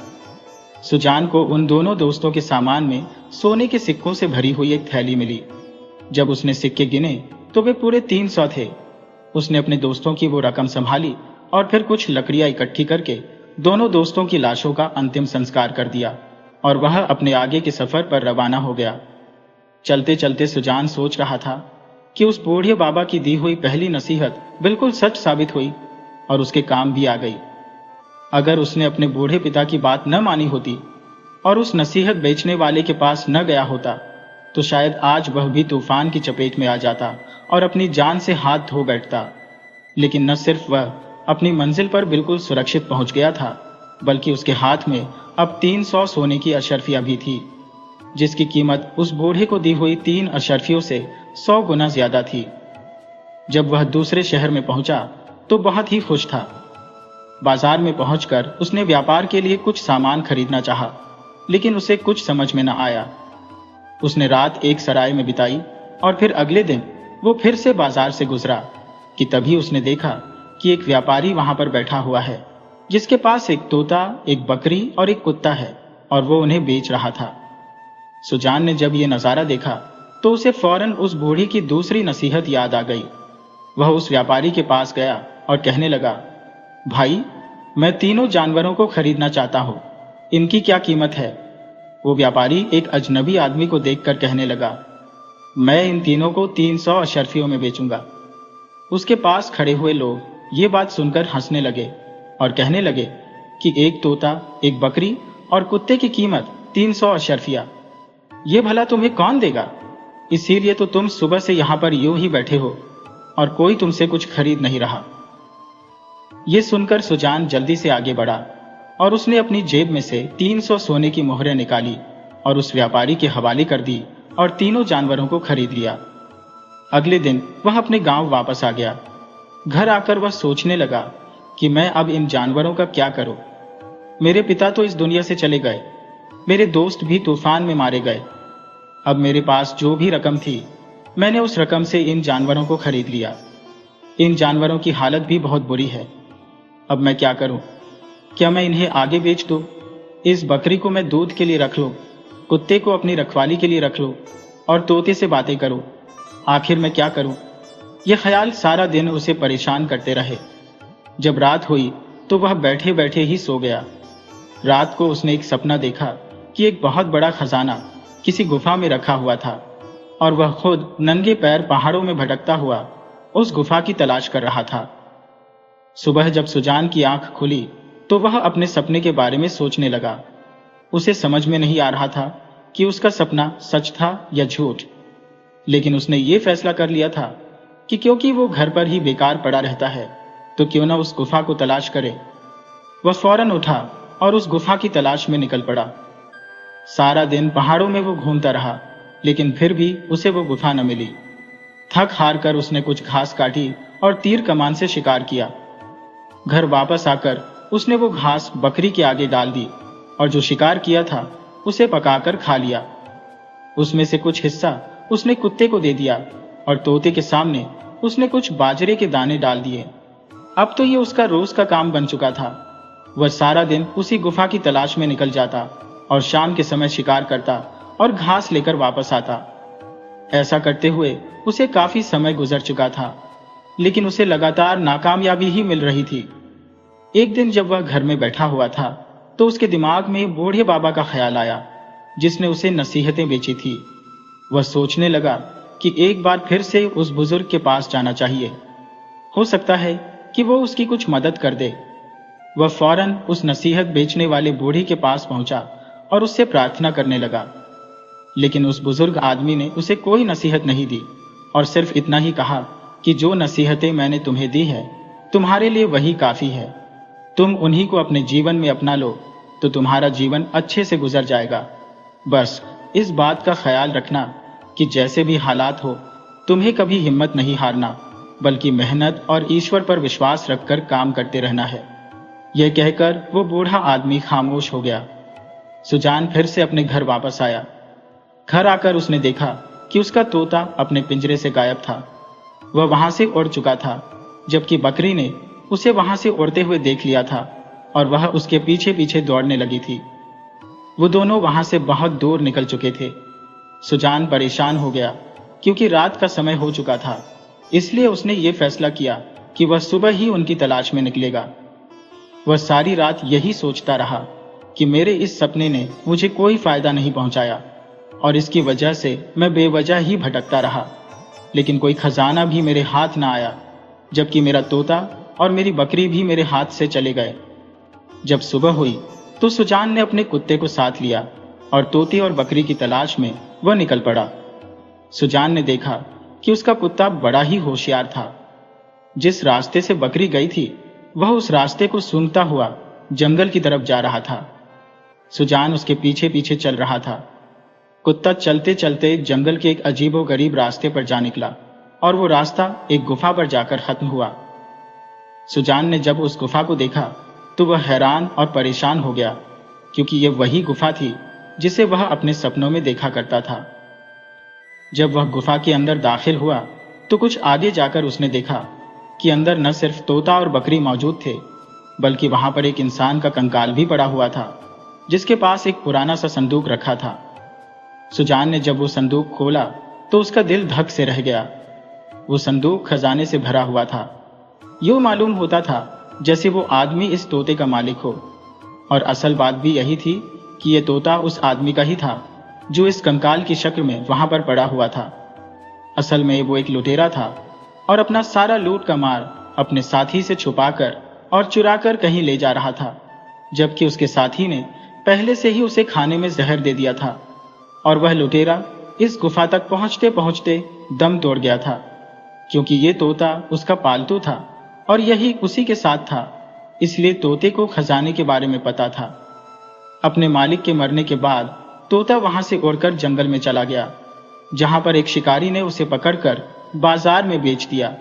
सुजान को उन दोनों दोस्तों के सामान में सोने के सिक्कों से भरी हुई एक थैली मिली। जब उसने सिक्के गिने तो वे पूरे 300 थे। उसने अपने दोस्तों की वो रकम संभाली और फिर कुछ लकड़ियां इकट्ठी करके दोनों दोस्तों की लाशों का अंतिम संस्कार कर दिया और वह अपने आगे के सफर पर रवाना हो गया। चलते चलते सुजान सोच रहा था कि उस बूढ़े बाबा की दी हुई पहली नसीहत बिल्कुल सच साबित हुई और उसके काम भी आ गई। अगर उसने अपने बूढ़े पिता की बात न मानी होती और उस नसीहत बेचने वाले के पास न गया होता तो शायद आज वह भी तूफान की चपेट में आ जाता और अपनी जान से हाथ धो बैठता। लेकिन न सिर्फ वह अपनी मंजिल पर बिल्कुल सुरक्षित पहुंच गया था, बल्कि उसके हाथ में अब 300 सोने की अशर्फियां भी थी, जिसकी कीमत उस बूढ़े को दी हुई 3 अशर्फियों से 100 गुना ज्यादा थी। जब वह दूसरे शहर में पहुंचा तो बहुत ही खुश था। बाजार में पहुंचकर उसने व्यापार के लिए कुछ सामान खरीदना चाहा, लेकिन उसे कुछ समझ में न आया। उसने रात एक सराय में बिताई और फिर अगले दिन वो फिर से बाजार से गुजरा कि तभी उसने देखा कि एक व्यापारी वहां पर बैठा हुआ है, जिसके पास एक तोता, एक बकरी और एक कुत्ता है और वो उन्हें बेच रहा था। सुजान ने जब ये नजारा देखा तो उसे फौरन उस बूढ़ी की दूसरी नसीहत याद आ गई। वह उस व्यापारी के पास गया और कहने लगा, भाई, मैं तीनों जानवरों को खरीदना चाहता हूं, इनकी क्या कीमत है? वो व्यापारी एक अजनबी आदमी को देखकर कहने लगा, मैं इन तीनों को 300 अशर्फियों में बेचूंगा। उसके पास खड़े हुए लोग ये बात सुनकर हंसने लगे और कहने लगे कि एक तोता, एक बकरी और कुत्ते की कीमत 300 अशर्फिया, ये भला तुम्हें कौन देगा? इसीलिए तो तुम सुबह से यहां पर यूं ही बैठे हो और कोई तुमसे कुछ खरीद नहीं रहा। ये सुनकर सुजान जल्दी से आगे बढ़ा और उसने अपनी जेब में से 300 सोने की मोहरें निकाली और उस व्यापारी के हवाले कर दी और तीनों जानवरों को खरीद लिया। अगले दिन वह अपने गांव वापस आ गया। घर आकर वह सोचने लगा कि मैं अब इन जानवरों का क्या करूं? मेरे पिता तो इस दुनिया से चले गए, मेरे दोस्त भी तूफान में मारे गए। अब मेरे पास जो भी रकम थी, मैंने उस रकम से इन जानवरों को खरीद लिया। इन जानवरों की हालत भी बहुत बुरी है। अब मैं क्या करूं? क्या मैं इन्हें आगे बेच दूं? इस बकरी को मैं दूध के लिए रख लूं, कुत्ते को अपनी रखवाली के लिए रख लूं और तोते से बातें करूं? आखिर मैं क्या करूं? ये ख्याल सारा दिन उसे परेशान करते रहे। जब रात हुई तो वह बैठे बैठे ही सो गया। रात को उसने एक सपना देखा कि एक बहुत बड़ा खजाना किसी गुफा में रखा हुआ था और वह खुद नंगे पैर पहाड़ों में भटकता हुआ उस गुफा की तलाश कर रहा था। सुबह जब सुजान की आंख खुली तो वह अपने सपने के बारे में सोचने लगा। उसे समझ में नहीं आ रहा था कि उसका सपना सच था या झूठ, लेकिन उसने ये फैसला कर लिया था कि क्योंकि वो घर पर ही बेकार पड़ा रहता है तो क्यों ना उस गुफा को तलाश करे। वह फौरन उठा और उस गुफा की तलाश में निकल पड़ा। सारा दिन पहाड़ों में वो घूमता रहा, लेकिन फिर भी उसे वो गुफा न मिली। थक हार कर उसने कुछ घास काटी और तीर कमान से शिकार किया। घर वापस आकर उसने वो घास बकरी के आगे डाल दी और जो शिकार किया था उसे पकाकर खा लिया। उसमें से कुछ हिस्सा उसने कुत्ते को दे दिया और तोते के सामने उसने कुछ बाजरे के दाने डाल दिए। अब तो ये उसका रोज का काम बन चुका था। वह सारा दिन उसी गुफा की तलाश में निकल जाता और शाम के समय शिकार करता और घास लेकर वापस आता। ऐसा करते हुए उसे काफी समय गुजर चुका था, लेकिन उसे लगातार नाकामयाबी ही मिल रही थी। एक दिन जब वह घर में बैठा हुआ था तो उसके दिमाग में बूढ़े बाबा का ख्याल आया, जिसने उसे नसीहतें बेची थी। वह सोचने लगा कि एक बार फिर से उस बुजुर्ग के पास जाना चाहिए। हो सकता है कि वो उसकी कुछ मदद कर दे। वह फौरन उस नसीहत बेचने वाले बूढ़ी के पास पहुंचा और उससे प्रार्थना करने लगा। लेकिन उस बुजुर्ग आदमी ने उसे कोई नसीहत नहीं दी और सिर्फ इतना ही कहा कि जो नसीहतें मैंने तुम्हें दी है, तुम्हारे लिए वही काफी है। तुम उन्हीं को अपने जीवन में अपना लो तो तुम्हारा जीवन अच्छे से गुजर जाएगा। बस इस बात का ख्याल रखना कि जैसे भी हालात हो, तुम्हें कभी हिम्मत नहीं हारना, बल्कि मेहनत और ईश्वर पर विश्वास रखकर काम करते रहना है। यह कहकर वो बूढ़ा आदमी खामोश हो गया। सुजान फिर से अपने घर वापस आया। घर आकर उसने देखा कि उसका तोता अपने पिंजरे से गायब था। वह वहां से उड़ चुका था, जबकि बकरी ने उसे वहां से उड़ते हुए देख लिया था और वह उसके पीछे पीछे दौड़ने लगी थी। वो दोनों वहां से बहुत दूर निकल चुके थे। सुजान परेशान हो गया क्योंकि रात का समय हो चुका था, इसलिए उसने ये फैसला किया कि वह सुबह ही उनकी तलाश में निकलेगा। वह सारी रात यही सोचता रहा कि मेरे इस सपने ने मुझे कोई फायदा नहीं पहुंचाया और इसकी वजह से मैं बेवजह ही भटकता रहा, लेकिन कोई खजाना भी मेरे हाथ ना आया, जबकि मेरा तोता और मेरी बकरी भी मेरे हाथ से चले गए। जब सुबह हुई तो सुजान ने अपने कुत्ते को साथ लिया और तोते और बकरी की तलाश में वह निकल पड़ा। सुजान ने देखा कि उसका कुत्ता बड़ा ही होशियार था। जिस रास्ते से बकरी गई थी, वह उस रास्ते को सूंघता हुआ जंगल की तरफ जा रहा था। सुजान उसके पीछे पीछे चल रहा था। कुत्ता चलते चलते जंगल के एक अजीबोगरीब रास्ते पर जा निकला और वो रास्ता एक गुफा पर जाकर खत्म हुआ। सुजान ने जब उस गुफा को देखा तो वह हैरान और परेशान हो गया, क्योंकि यह वही गुफा थी जिसे वह अपने सपनों में देखा करता था। जब वह गुफा के अंदर दाखिल हुआ तो कुछ आगे जाकर उसने देखा कि अंदर न सिर्फ तोता और बकरी मौजूद थे, बल्कि वहां पर एक इंसान का कंकाल भी पड़ा हुआ था, जिसके पास एक पुराना सा संदूक रखा था। सुजान ने जब वो संदूक खोला तो उसका दिल धक से रह गया। वो संदूक खजाने से भरा हुआ था। यूं मालूम होता था जैसे वो आदमी इस तोते का मालिक हो, और असल बात भी यही थी कि ये तोता उस आदमी का ही था जो इस कंकाल की शक्ल में वहां पर पड़ा हुआ था। असल में वो एक लुटेरा था और अपना सारा लूट का माल अपने साथी से छुपाकर और चुराकर कहीं ले जा रहा था, जबकि उसके साथी ने पहले से ही उसे खाने में जहर दे दिया था और वह लुटेरा इस गुफा तक पहुंचते पहुंचते दम तोड़ गया था, क्योंकि ये तोता उसका पालतू था और यही उसी के साथ था, इसलिए तोते को खजाने के बारे में पता था। अपने मालिक के मरने के बाद तोता वहां से उड़कर जंगल में चला गया, जहां पर एक शिकारी ने उसे पकड़कर बाजार में बेच दिया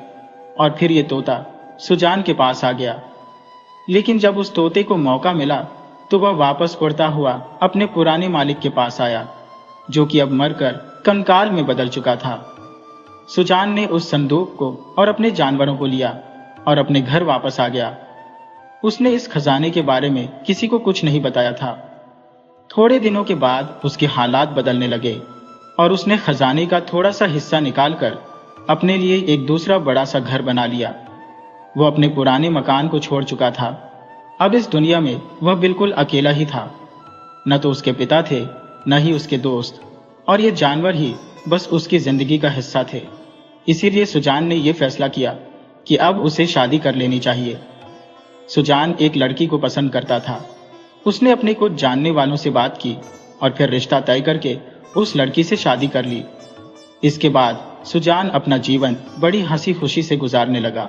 और फिर ये तोता सुजान के पास आ गया। लेकिन जब उस तोते को मौका मिला तो वह वापस उड़ता हुआ अपने पुराने मालिक के पास आया, जो कि अब मरकर कंकाल में बदल चुका था। सुजान ने उस संदूक को और अपने जानवरों को लिया और अपने घर वापस आ गया। उसने इस खजाने के बारे में किसी को कुछ नहीं बताया था। थोड़े दिनों के बाद उसके हालात बदलने लगे और उसने खजाने का थोड़ा सा हिस्सा निकालकर अपने लिए एक दूसरा बड़ा सा घर बना लिया। वो अपने पुराने मकान को छोड़ चुका था। अब इस दुनिया में वह बिल्कुल अकेला ही था। न तो उसके पिता थे, न ही उसके दोस्त, और ये जानवर ही बस उसकी जिंदगी का हिस्सा थे। इसीलिए सुजान ने यह फैसला किया कि अब उसे शादी कर लेनी चाहिए। सुजान एक लड़की को पसंद करता था। उसने अपने कुछ जानने वालों से बात की और फिर रिश्ता तय करके उस लड़की से शादी कर ली। इसके बाद सुजान अपना जीवन बड़ी हंसी खुशी से गुजारने लगा।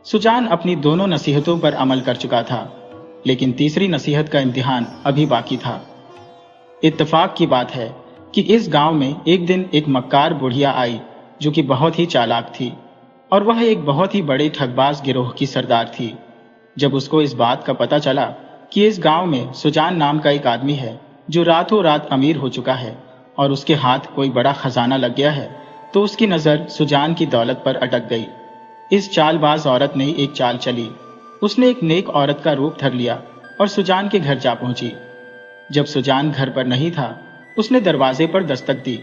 सुजान अपनी दोनों नसीहतों पर अमल कर चुका था, लेकिन तीसरी नसीहत का इम्तिहान अभी बाकी था। इत्तेफाक की बात है कि इस गांव में एक दिन एक मक्कार बुढ़िया आई, जो कि बहुत ही चालाक थी और वह एक बहुत ही बड़े ठगबाज गिरोह की सरदार थी। जब उसको इस बात का पता चला कि इस गांव में सुजान नाम का एक आदमी है जो रातों रात अमीर हो चुका है और उसके हाथ कोई बड़ा खजाना लग गया है, तो उसकी नजर सुजान की दौलत पर अटक गई। इस चालबाज औरत ने एक चाल चली। उसने एक नेक औरत का रूप धर लिया और सुजान के घर जा पहुंची। जब सुजान घर पर नहीं था, उसने दरवाजे पर दस्तक दी।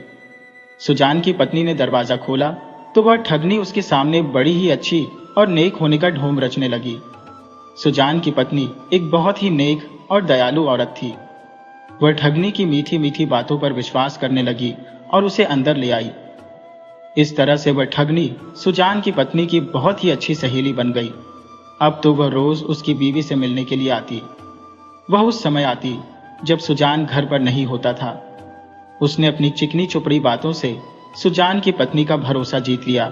सुजान की पत्नी ने दरवाजा खोला तो वह ठगनी उसके सामने बड़ी ही अच्छी और नेक होने का ढोंग रचने लगी। सुजान की पत्नी एक बहुत ही नेक और दयालु औरत थी। वह ठगनी की मीठी मीठी बातों पर विश्वास करने लगी और उसे अंदर ले आई। इस तरह से वह ठगनी सुजान की पत्नी की बहुत ही अच्छी सहेली बन गई। अब तो वह रोज उसकी बीवी से मिलने के लिए आती। वह उस समय आती जब सुजान घर पर नहीं होता था। उसने अपनी चिकनी चुपड़ी बातों से सुजान की पत्नी का भरोसा जीत लिया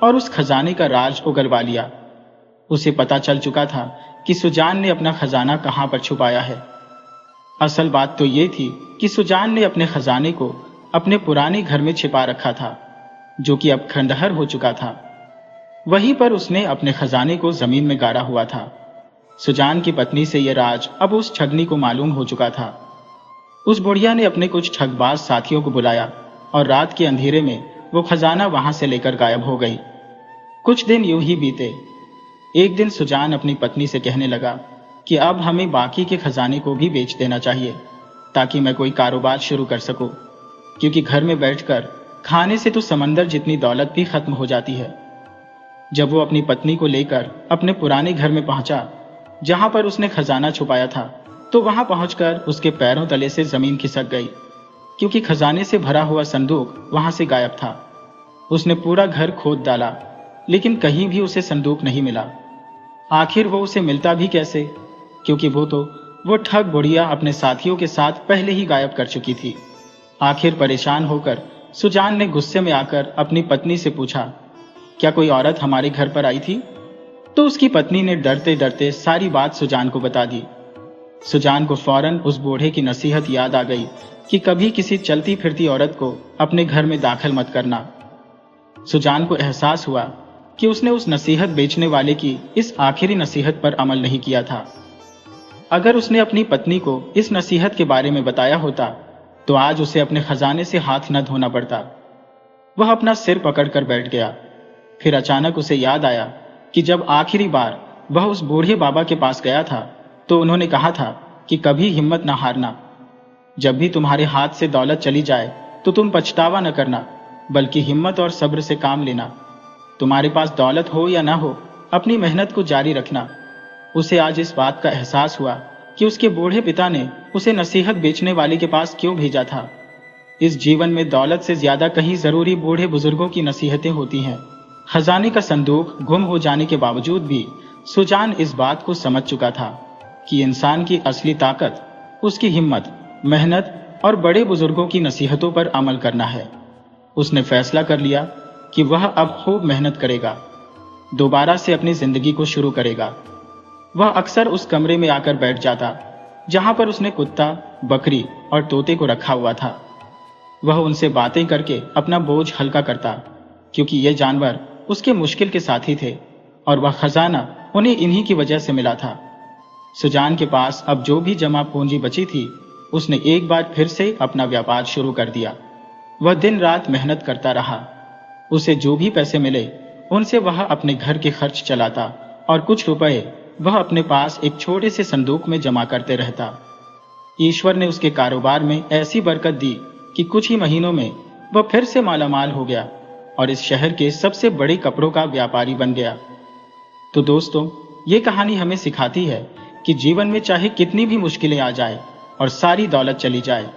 और उस खजाने का राज उगलवा लिया। उसे पता चल चुका था कि सुजान ने अपना खजाना कहां पर छुपाया है। असल बात तो ये थी कि सुजान ने अपने खजाने को अपने पुराने घर में छिपा रखा था, जो कि अब खंडहर हो चुका था। वहीं पर उसने अपने खजाने को जमीन में गाड़ा हुआ था। सुजान की पत्नी से यह राज अब उस ठगनी को मालूम हो चुका था। उस बुढ़िया ने अपने कुछ ठगबाज साथियों को बुलाया और रात के अंधेरे में वो खजाना वहां से लेकर गायब हो गई। कुछ दिन यूं ही बीते। एक दिन सुजान अपनी पत्नी से कहने लगा कि अब हमें बाकी के खजाने को भी बेच देना चाहिए ताकि मैं कोई कारोबार शुरू कर सकूं, क्योंकि घर में बैठकर खाने से तो समंदर जितनी दौलत भी खत्म हो जाती है। जब वो अपनी पत्नी को लेकर अपने पुराने घर में पहुंचा जहां पर उसने खजाना छुपाया था, तो वहां पहुंचकर उसके पैरों तले से जमीन खिसक गई, क्योंकि खजाने से भरा हुआ संदूक वहां से गायब था। उसने पूरा घर खोद डाला, लेकिन कहीं भी उसे संदूक नहीं मिला। आखिर वो उसे मिलता भी कैसे, क्योंकि वो ठग बुढ़िया अपने साथियों के साथ पहले ही गायब कर चुकी थी। आखिर परेशान होकर सुजान ने गुस्से में आकर अपनी पत्नी से पूछा, क्या कोई औरत हमारे घर पर आई थी? तो उसकी पत्नी ने डरते डरते सारी बात सुजान को बता दी। सुजान को फौरन उस बूढ़े की नसीहत याद आ गई कि कभी किसी चलती फिरती औरत को अपने घर में दाखिल मत करना। सुजान को एहसास हुआ कि उसने उस नसीहत बेचने वाले की इस आखिरी नसीहत पर अमल नहीं किया था। अगर उसने अपनी पत्नी को इस नसीहत के बारे में बताया होता तो आज उसे अपने खजाने से हाथ न धोना पड़ता। वह अपना सिर पकड़कर बैठ गया। फिर अचानक उसे याद आया कि जब आखिरी बार वह उस बूढ़े बाबा के पास गया था तो उन्होंने कहा था कि कभी हिम्मत न हारना। जब भी तुम्हारे हाथ से दौलत चली जाए तो तुम पछतावा न करना, बल्कि हिम्मत और सब्र से काम लेना। तुम्हारे पास दौलत हो या ना हो, अपनी मेहनत को जारी रखना। उसे आज इस बात का एहसास हुआ कि उसके बूढ़े पिता ने उसे नसीहत बेचने वाले के पास क्यों भेजा था। इस जीवन में दौलत से ज्यादा कहीं जरूरी बूढ़े बुजुर्गों की नसीहतें होती हैं। खजाने का संदूक गुम हो जाने के बावजूद भी सुजान इस बात को समझ चुका था कि इंसान की असली ताकत उसकी हिम्मत, मेहनत और बड़े बुजुर्गों की नसीहतों पर अमल करना है। उसने फैसला कर लिया कि वह अब खूब मेहनत करेगा, दोबारा से अपनी जिंदगी को शुरू करेगा। वह अक्सर उस कमरे में आकर बैठ जाता जहां पर उसने कुत्ता, बकरी और तोते को रखा हुआ था। वह उनसे बातें करके अपना बोझ हल्का करता, क्योंकि ये जानवर उसके मुश्किल के साथी थे और वह खजाना उन्हें इन्हीं की वजह से मिला था। सुजान के पास अब जो भी जमा पूंजी बची थी, उसने एक बार फिर से अपना व्यापार शुरू कर दिया। वह दिन रात मेहनत करता रहा। उसे जो भी पैसे मिले उनसे वह अपने घर के खर्च चलाता और कुछ रुपए वह अपने पास एक छोटे से संदूक में जमा करते रहता। ईश्वर ने उसके कारोबार में ऐसी बरकत दी कि कुछ ही महीनों में वह फिर से मालामाल हो गया और इस शहर के सबसे बड़े कपड़ों का व्यापारी बन गया। तो दोस्तों, ये कहानी हमें सिखाती है कि जीवन में चाहे कितनी भी मुश्किलें आ जाए और सारी दौलत चली जाए,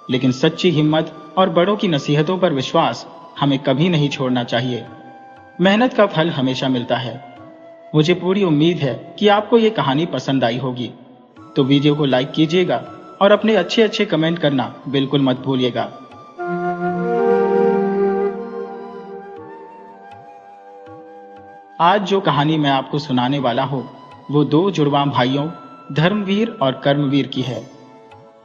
लेकिन सच्ची हिम्मत और बड़ों की नसीहतों पर विश्वास हमें कभी नहीं छोड़ना चाहिए। मेहनत का फल हमेशा मिलता है। मुझे पूरी उम्मीद है कि आपको ये कहानी पसंद आई होगी। तो वीडियो को लाइक कीजिएगा और अपने अच्छे अच्छे कमेंट करना बिल्कुल मत भूलिएगा। आज जो कहानी मैं आपको सुनाने वाला हूं वो दो जुड़वा भाइयों धर्मवीर और कर्मवीर की है।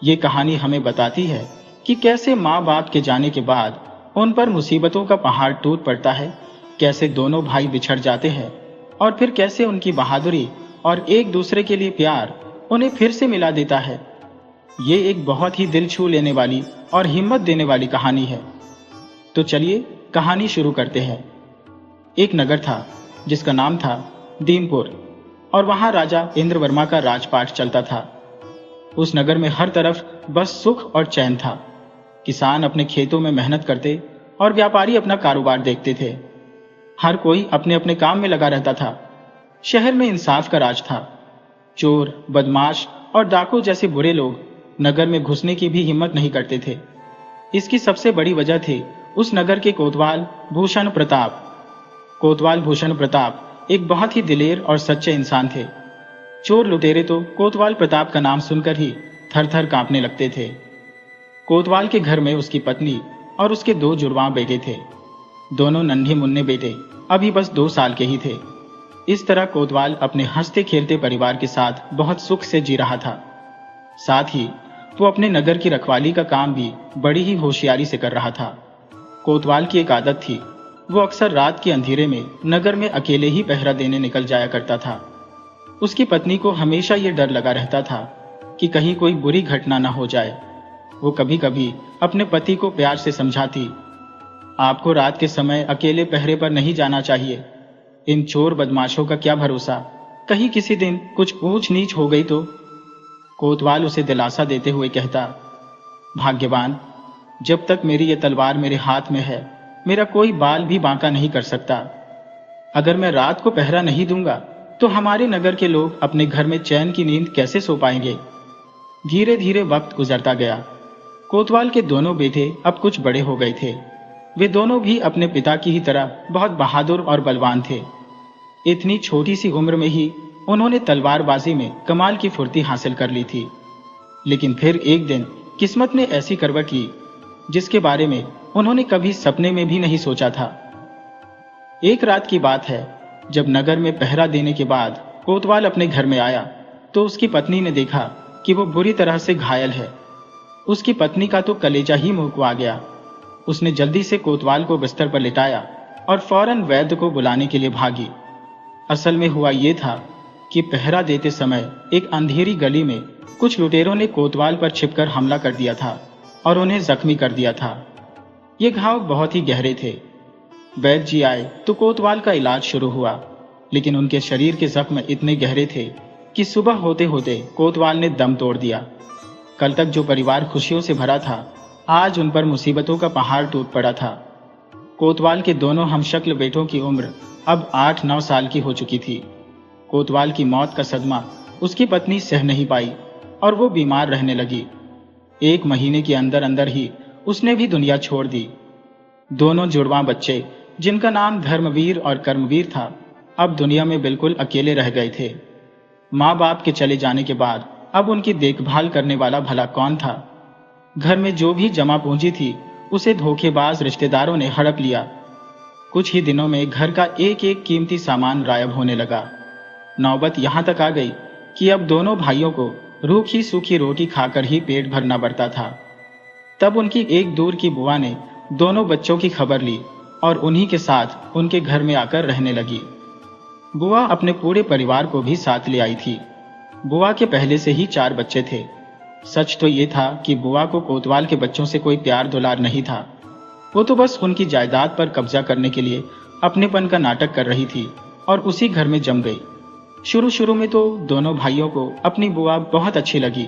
ये कहानी हमें बताती है कि कैसे माँ बाप के जाने के बाद उन पर मुसीबतों का पहाड़ टूट पड़ता है, कैसे दोनों भाई बिछड़ जाते हैं और फिर कैसे उनकी बहादुरी और एक दूसरे के लिए प्यार उन्हें फिर से मिला देता है। ये एक बहुत ही दिल छू लेने वाली और हिम्मत देने वाली कहानी है। तो चलिए कहानी शुरू करते हैं। एक नगर था जिसका नाम था दीनपुर और वहां राजा इंद्रवर्मा का राजपाट चलता था। उस नगर में हर तरफ बस सुख और चैन था। किसान अपने खेतों में मेहनत करते और व्यापारी अपना कारोबार देखते थे। हर कोई अपने अपने काम में लगा रहता था। शहर में इंसाफ का राज था। चोर, बदमाश और डाकू जैसे बुरे लोग नगर में घुसने की भी हिम्मत नहीं करते थे। इसकी सबसे बड़ी वजह थी उस नगर के कोतवाल भूषण प्रताप। कोतवाल भूषण प्रताप एक बहुत ही दिलेर और सच्चे इंसान थे। चोर लुटेरे तो कोतवाल प्रताप का नाम सुनकर ही थर थर कांपने लगते थे। कोतवाल के घर में उसकी पत्नी और उसके 2 जुड़वां बेटे थे। दोनों नन्हे मुन्ने बेटे अभी बस 2 साल के ही थे। इस तरह कोतवाल अपने हंसते खेलते परिवार के साथ बहुत सुख से जी रहा था। साथ ही वो अपने नगर की रखवाली का काम भी बड़ी ही होशियारी से कर रहा था। कोतवाल की एक आदत थी, वो अक्सर रात के अंधेरे में नगर में अकेले ही पहरा देने निकल जाया करता था। उसकी पत्नी को हमेशा ये डर लगा रहता था कि कहीं कोई बुरी घटना न हो जाए। वो कभी कभी अपने पति को प्यार से समझाती, आपको रात के समय अकेले पहरे पर नहीं जाना चाहिए। इन चोर बदमाशों का क्या भरोसा, कहीं किसी दिन कुछ ऊंच नीच हो गई तो। कोतवाल उसे दिलासा देते हुए कहता, भाग्यवान, जब तक मेरी ये तलवार मेरे हाथ में है मेरा कोई बाल भी बांका नहीं कर सकता। अगर मैं रात को पहरा नहीं दूंगा तो हमारे नगर के लोग अपने घर में चैन की नींद कैसे सो पाएंगे। धीरे धीरे वक्त गुजरता गया। कोतवाल के दोनों बेटे अब कुछ बड़े हो गए थे। वे दोनों भी अपने पिता की ही तरह बहुत बहादुर और बलवान थे। इतनी छोटी सी उम्र में ही उन्होंने तलवारबाजी में कमाल की फुर्ती हासिल कर ली थी। लेकिन फिर एक दिन किस्मत ने ऐसी करवट ली जिसके बारे में उन्होंने कभी सपने में भी नहीं सोचा था। एक रात की बात है, जब नगर में पहरा देने के बाद कोतवाल अपने घर में आया तो उसकी पत्नी ने देखा कि वो बुरी तरह से घायल है। उसकी पत्नी का तो कलेजा ही मुंह को आ गया। उसने जल्दी से कोतवाल को बिस्तर पर लिटाया और फौरन वैद्य को बुलाने के लिए भागी। असल में हुआ ये था कि पहरा देते समय एक अंधेरी गली में कुछ लुटेरों ने कोतवाल पर छिपकर हमला कर दिया था और उन्हें जख्मी कर दिया था। ये घाव बहुत ही गहरे थे। वैद्य जी आए तो कोतवाल का इलाज शुरू हुआ, लेकिन उनके शरीर के जख्म इतने गहरे थे कि सुबह होते होते कोतवाल ने दम तोड़ दिया। कल तक जो परिवार खुशियों से भरा था, आज उन पर मुसीबतों का पहाड़ टूट पड़ा था। कोतवाल के दोनों हमशक्ल बेटों की उम्र अब 8-9 साल की हो चुकी थी। कोतवाल की मौत का सदमा उसकी पत्नी सह नहीं पाई और वो बीमार रहने लगी। 1 महीने के अंदर अंदर ही उसने भी दुनिया छोड़ दी। दोनों जुड़वां बच्चे, जिनका नाम धर्मवीर और कर्मवीर था, अब दुनिया में बिल्कुल अकेले रह गए थे। माँ बाप के चले जाने के बाद अब उनकी देखभाल करने वाला भला कौन था। घर में जो भी जमा पूंजी थी उसे धोखेबाज रिश्तेदारों ने हड़प लिया। कुछ ही दिनों में घर का एक एक कीमती सामान गायब होने लगा। नौबत यहां तक आ गई कि अब दोनों भाइयों को रूखी सूखी रोटी खाकर ही पेट भरना पड़ता था। तब उनकी एक दूर की बुआ ने दोनों बच्चों की खबर ली और उन्हीं के साथ उनके घर में आकर रहने लगी। बुआ अपने पूरे परिवार को भी साथ ले आई थी। बुआ के पहले से ही 4 बच्चे थे। सच तो ये था कि बुआ को कोतवाल के बच्चों से कोई प्यार दुलार नहीं था। वो तो बस उनकी जायदाद पर कब्जा करने के लिए अपनेपन का नाटक कर रही थी और उसी घर में जम गई। शुरू शुरू में तो दोनों भाइयों को अपनी बुआ बहुत अच्छी लगी,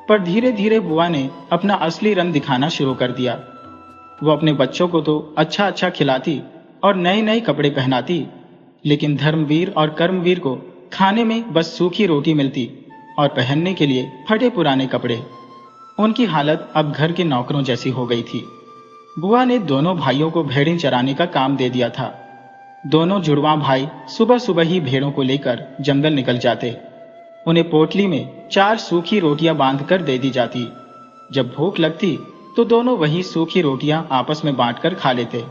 पर धीरे धीरे बुआ ने अपना असली रंग दिखाना शुरू कर दिया। वो अपने बच्चों को तो अच्छा अच्छा खिलाती और नए नए कपड़े पहनाती, लेकिन धर्मवीर और कर्मवीर को खाने में बस सूखी रोटी मिलती और पहनने के लिए फटे पुराने कपड़े। उनकी हालत अब घर के नौकरों जैसी हो गई थी। बुआ ने दोनों भाइयों को भेड़ें चराने का काम दे दिया था। दोनों जुड़वां भाई सुबह सुबह ही भेड़ों को लेकर जंगल निकल जाते। उन्हें पोटली में 4 सूखी रोटियां बांधकर दे दी जाती। जब भूख लगती तो दोनों वही सूखी रोटियां आपस में बांटकर खा लेते।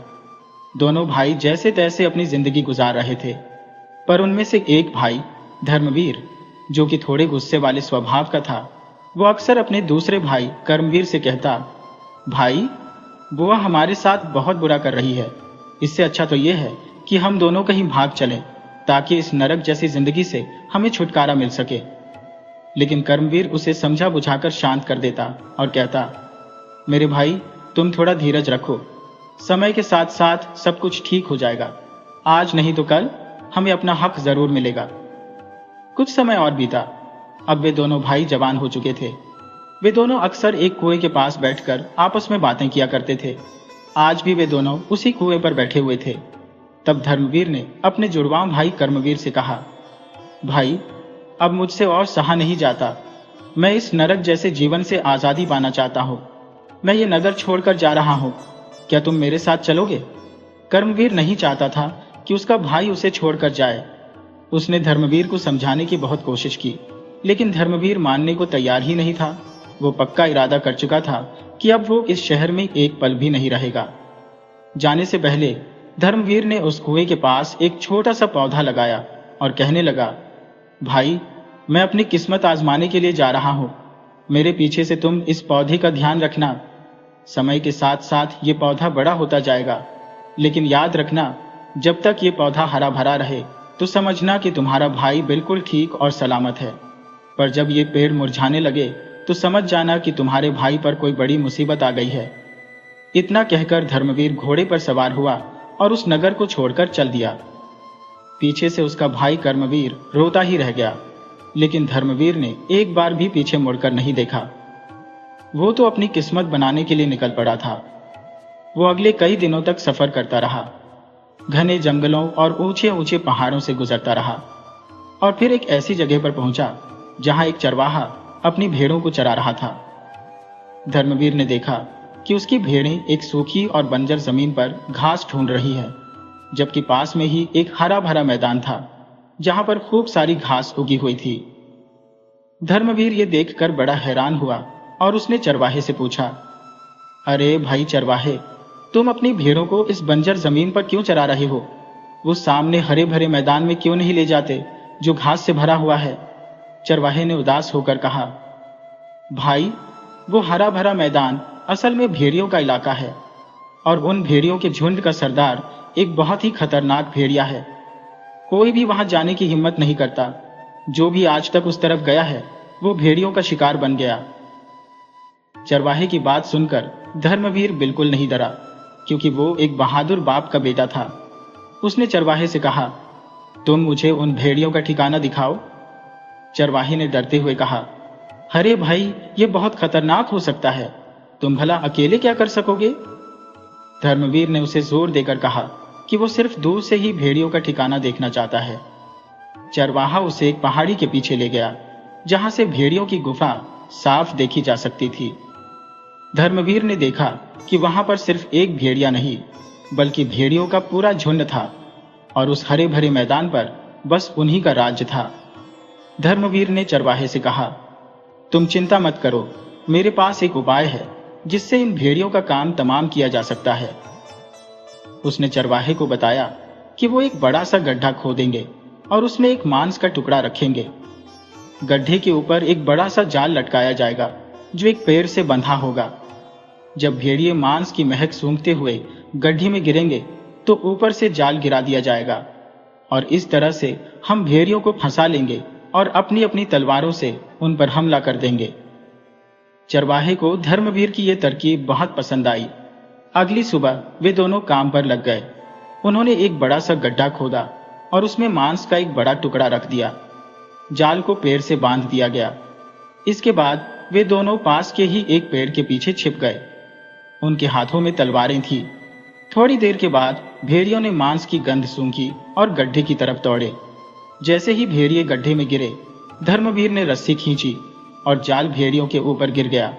दोनों भाई जैसे तैसे अपनी जिंदगी गुजार रहे थे, पर उनमें से एक भाई धर्मवीर, जो कि थोड़े गुस्से वाले स्वभाव का था, वो अक्सर अपने दूसरे भाई कर्मवीर से कहता, भाई, बुआ हमारे साथ बहुत बुरा कर रही है। इससे अच्छा तो यह है कि हम दोनों कहीं भाग चलें, ताकि इस नरक जैसी जिंदगी से हमें छुटकारा मिल सके। लेकिन कर्मवीर उसे समझा बुझाकर शांत कर देता और कहता, मेरे भाई, तुम थोड़ा धीरज रखो, समय के साथ साथ सब कुछ ठीक हो जाएगा। आज नहीं तो कल हमें अपना हक जरूर मिलेगा। कुछ समय और बीता। अब वे दोनों भाई जवान हो चुके थे। वे दोनों अक्सर एक कुएं के पास बैठकर आपस में बातें किया करते थे। आज भी वे दोनों उसी कुएं पर बैठे हुए थे। तब धर्मवीर ने अपने जुड़वां भाई कर्मवीर से कहा, भाई, अब मुझसे और सहा नहीं जाता। मैं इस नरक जैसे जीवन से आजादी पाना चाहता हूँ। मैं ये नगर छोड़कर जा रहा हूँ। क्या तुम मेरे साथ चलोगे? कर्मवीर नहीं चाहता था कि उसका भाई उसे छोड़कर जाए। उसने धर्मवीर को समझाने की बहुत कोशिश की, लेकिन धर्मवीर मानने को तैयार ही नहीं था। वो पक्का इरादा कर चुका था कि अब वो इस शहर में एक पल भी नहीं रहेगा। जाने से पहले धर्मवीर ने उस कुएं के पास एक छोटा सा पौधा लगाया और कहने लगा, भाई, मैं अपनी किस्मत आजमाने के लिए जा रहा हूं। मेरे पीछे से तुम इस पौधे का ध्यान रखना। समय के साथ साथ ये पौधा बड़ा होता जाएगा, लेकिन याद रखना, जब तक ये पौधा हरा भरा रहे तो समझना कि तुम्हारा भाई बिल्कुल ठीक और सलामत है। पर जब ये पेड़ मुरझाने लगे तो समझ जाना कि तुम्हारे भाई पर कोई बड़ी मुसीबत आ गई है। इतना कहकर धर्मवीर घोड़े पर सवार हुआ और उस नगर को छोड़कर चल दिया। पीछे से उसका भाई कर्मवीर रोता ही रह गया, लेकिन धर्मवीर ने एक बार भी पीछे मुड़कर नहीं देखा। वो तो अपनी किस्मत बनाने के लिए निकल पड़ा था। वो अगले कई दिनों तक सफर करता रहा, घने जंगलों और ऊंचे ऊंचे पहाड़ों से गुजरता रहा, और फिर एक ऐसी जगह पर पहुंचा जहां एक चरवाहा अपनी भेड़ों को चरा रहा था। धर्मवीर ने देखा कि उसकी भेड़ें एक सूखी और बंजर जमीन पर घास ढूंढ रही है, जबकि पास में ही एक हरा भरा मैदान था जहां पर खूब सारी घास उगी हुई थी। धर्मवीर ये देखकर बड़ा हैरान हुआ और उसने चरवाहे से पूछा, अरे भाई चरवाहे, तुम अपनी भेड़ों को इस बंजर जमीन पर क्यों चरा रहे हो? वो सामने हरे भरे मैदान में क्यों नहीं ले जाते जो घास से भरा हुआ है? चरवाहे ने उदास होकर कहा, भाई, वो हरा भरा मैदान असल में भेड़ियों का इलाका है, और उन भेड़ियों के झुंड का सरदार एक बहुत ही खतरनाक भेड़िया है। कोई भी वहां जाने की हिम्मत नहीं करता। जो भी आज तक उस तरफ गया है वो भेड़ियों का शिकार बन गया। चरवाहे की बात सुनकर धर्मवीर बिल्कुल नहीं डरा, क्योंकि वो एक बहादुर बाप का बेटा था। उसने चरवाहे से कहा, तुम मुझे उन भेड़ियों का ठिकाना दिखाओ। चरवाहे ने डरते हुए कहा, अरे भाई, ये बहुत खतरनाक हो सकता है। तुम भला अकेले क्या कर सकोगे? धर्मवीर ने उसे जोर देकर कहा कि वो सिर्फ दूर से ही भेड़ियों का ठिकाना देखना चाहता है। चरवाहा उसे एक पहाड़ी के पीछे ले गया, जहां से भेड़ियों की गुफा साफ देखी जा सकती थी। धर्मवीर ने देखा कि वहां पर सिर्फ एक भेड़िया नहीं, बल्कि भेड़ियों का पूरा झुंड था, और उस हरे भरे मैदान पर बस उन्हीं का राज्य था। धर्मवीर ने चरवाहे से कहा, तुम चिंता मत करो, मेरे पास एक उपाय है जिससे इन भेड़ियों का काम तमाम किया जा सकता है। उसने चरवाहे को बताया कि वो एक बड़ा सा गड्ढा खोदेंगे और उसमें एक मांस का टुकड़ा रखेंगे। गड्ढे के ऊपर एक बड़ा सा जाल लटकाया जाएगा जो एक पेड़ से बंधा होगा। जब भेड़िए मांस की महक सूंघते हुए गड्ढे में गिरेंगे तो ऊपर से जाल गिरा दिया जाएगा, और इस तरह से हम भेड़ियों को फंसा लेंगे और अपनी अपनी तलवारों से उन पर हमला कर देंगे। चरवाहे को धर्मवीर की यह तरकीब बहुत पसंद आई। अगली सुबह वे दोनों काम पर लग गए। उन्होंने एक बड़ा सा गड्ढा खोदा और उसमें मांस का एक बड़ा टुकड़ा रख दिया। जाल को पेड़ से बांध दिया गया। इसके बाद वे दोनों पास के ही एक पेड़ के पीछे छिप गए। उनके हाथों में तलवारें थीं। थोड़ी देर के बाद भेड़ियों ने मांस की गंध सूंघी और गड्ढे की तरफ दौड़े। जैसे ही भेड़िए गड्ढे में गिरे, धर्मवीर ने रस्सी खींची और जाल भेड़ियों के ऊपर गिर गया।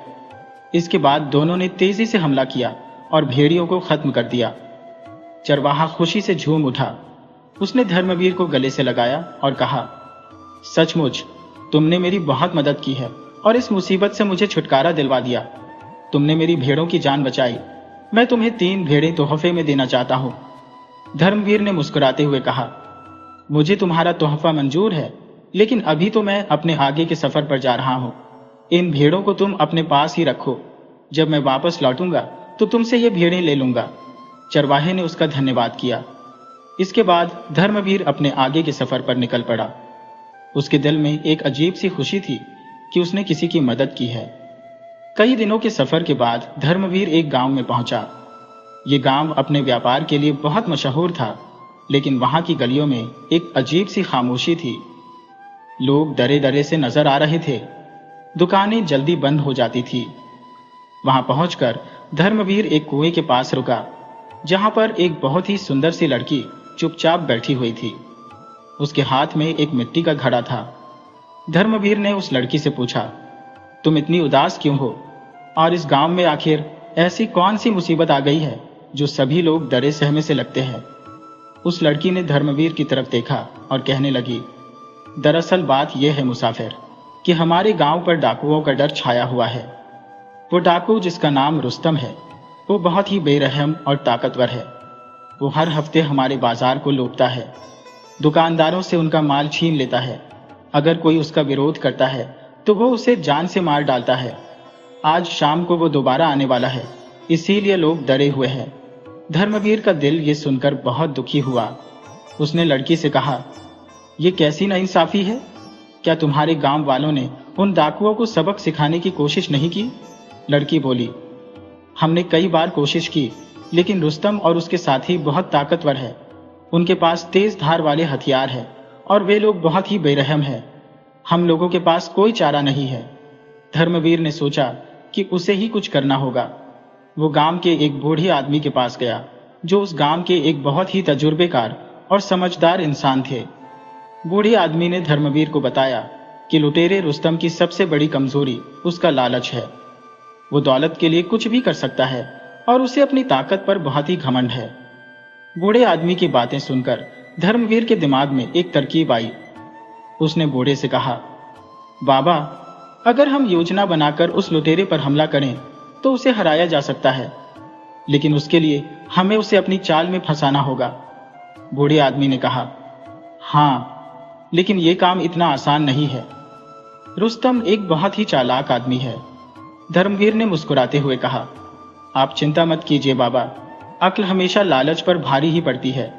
इसके बाद दोनों ने तेजी से हमला किया और भेड़ियों को खत्म कर दिया। चरवाहा खुशी से झूम उठा। उसने धर्मवीर को गले से लगाया और कहा, सचमुच तुमने मेरी बहुत मदद की है और इस मुसीबत से मुझे छुटकारा दिलवा दिया। तुमने मेरी भेड़ों की जान बचाई। मैं तुम्हें 3 भेड़ें तोहफे में देना चाहता हूं। धर्मवीर ने मुस्कुराते हुए कहा, मुझे तुम्हारा तोहफा मंजूर है, लेकिन अभी तो मैं अपने आगे के सफर पर जा रहा हूं। इन भेड़ों को तुम अपने पास ही रखो। जब मैं वापस लौटूंगा तो तुमसे ये भेड़ें ले लूंगा। चरवाहे ने उसका धन्यवाद किया। इसके बाद धर्मवीर अपने आगे के सफर पर निकल पड़ा। उसके दिल में एक अजीब सी खुशी थी कि उसने किसी की मदद की है। कई दिनों के सफर के बाद धर्मवीर एक गांव में पहुंचा। ये गांव अपने व्यापार के लिए बहुत मशहूर था, लेकिन वहां की गलियों में एक अजीब सी खामोशी थी। लोग डरे डरे से नजर आ रहे थे। दुकानें जल्दी बंद हो जाती थी। वहां पहुंचकर धर्मवीर एक कुएं के पास रुका, जहां पर एक बहुत ही सुंदर सी लड़की चुपचाप बैठी हुई थी। उसके हाथ में एक मिट्टी का घड़ा था। धर्मवीर ने उस लड़की से पूछा, तुम इतनी उदास क्यों हो, और इस गांव में आखिर ऐसी कौन सी मुसीबत आ गई है जो सभी लोग डरे सहमे से लगते हैं। उस लड़की ने धर्मवीर की तरफ देखा और कहने लगी, दरअसल बात यह है मुसाफिर कि हमारे गांव पर डाकुओं का डर छाया हुआ है। वो डाकू जिसका नाम रुस्तम है, वो बहुत ही बेरहम और ताकतवर है। वो हर हफ्ते हमारे बाजार को लूटता है, दुकानदारों से उनका माल छीन लेता है। अगर कोई उसका विरोध करता है तो वो उसे जान से मार डालता है। आज शाम को वो दोबारा आने वाला है, इसीलिए लोग डरे हुए हैं। धर्मवीर का दिल ये सुनकर बहुत दुखी हुआ। उसने लड़की से कहा, ये कैसी नाइंसाफी है? क्या तुम्हारे गांव वालों ने उन डाकुओं को सबक सिखाने की कोशिश नहीं की? लड़की बोली, हमने कई बार कोशिश की, लेकिन रुस्तम और उसके साथी बहुत ताकतवर है। उनके पास तेज धार वाले हथियार है और वे लोग बहुत ही बेरहम हैं। हम लोगों के पास कोई चारा नहीं है। धर्मवीर ने सोचा कि उसे ही कुछ करना होगा। वो गांव के एक बूढ़े आदमी के पास गया, जो उस गांव के एक बहुत ही तजुर्बेकार और समझदार इंसान थे। बूढ़े आदमी ने धर्मवीर को बताया कि लुटेरे रुस्तम की सबसे बड़ी कमजोरी उसका लालच है। वो दौलत के लिए कुछ भी कर सकता है और उसे अपनी ताकत पर बहुत ही घमंड है। बूढ़े आदमी की बातें सुनकर धर्मवीर के दिमाग में एक तरकीब आई। उसने बूढ़े से कहा, बाबा, अगर हम योजना बनाकर उस लुटेरे पर हमला करें तो उसे हराया जा सकता है, लेकिन उसके लिए हमें उसे अपनी चाल में फंसाना होगा। बूढ़े आदमी ने कहा, हाँ, लेकिन यह काम इतना आसान नहीं है। रुस्तम एक बहुत ही चालाक आदमी है। धर्मवीर ने मुस्कुराते हुए कहा, आप चिंता मत कीजिए बाबा, अक्ल हमेशा लालच पर भारी ही पड़ती है।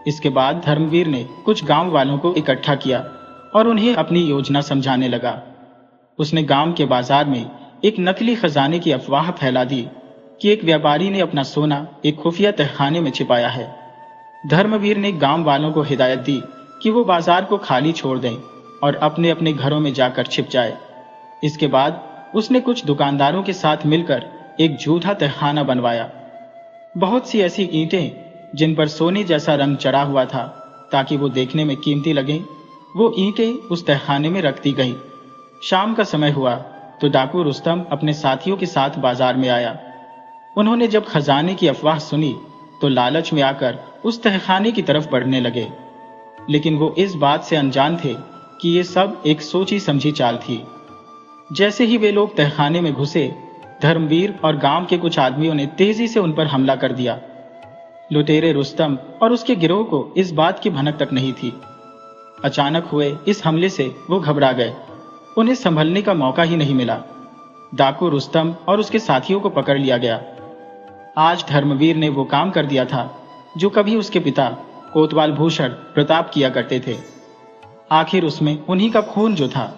इसके बाद धर्मवीर ने कुछ गांव वालों को इकट्ठा किया और उन्हें अपनी योजना समझाने लगा। उसने गांव के बाजार में एक नकली खजाने की अफवाह फैला दी कि एक व्यापारी ने अपना सोना एक खुफिया तहखाने में छिपाया है। धर्मवीर ने गांव वालों को हिदायत दी कि वो बाजार को खाली छोड़ दें और अपने अपने घरों में जाकर छिप जाए। इसके बाद उसने कुछ दुकानदारों के साथ मिलकर एक झूठा तहखाना बनवाया। बहुत सी ऐसी ईंटें जिन पर सोने जैसा रंग चढ़ा हुआ था, ताकि वो देखने में कीमती लगें, वो ईंटें उस तहखाने में रख दी गई। शाम का समय हुआ तो डाकू रुस्तम अपने साथियों के साथ बाजार में आया। उन्होंने जब खजाने की अफवाह सुनी तो लालच में आकर उस तहखाने की तरफ बढ़ने लगे, लेकिन वो इस बात से अनजान थे कि ये सब एक सोची समझी चाल थी। जैसे ही वे लोग तहखाने में घुसे, धर्मवीर और गांव के कुछ आदमियों ने तेजी से उन पर हमला कर दिया। लुटेरे रुस्तम और उसके गिरोह को इस बात की भनक तक नहीं थी। अचानक हुए इस हमले से वो घबरा गए। उन्हें संभलने का मौका ही नहीं मिला। डाकू रुस्तम और उसके साथियों को पकड़ लिया गया। आज धर्मवीर ने वो काम कर दिया था जो कभी उसके पिता कोतवाल भूषण प्रताप किया करते थे। आखिर उसमें उन्हीं का खून जो था,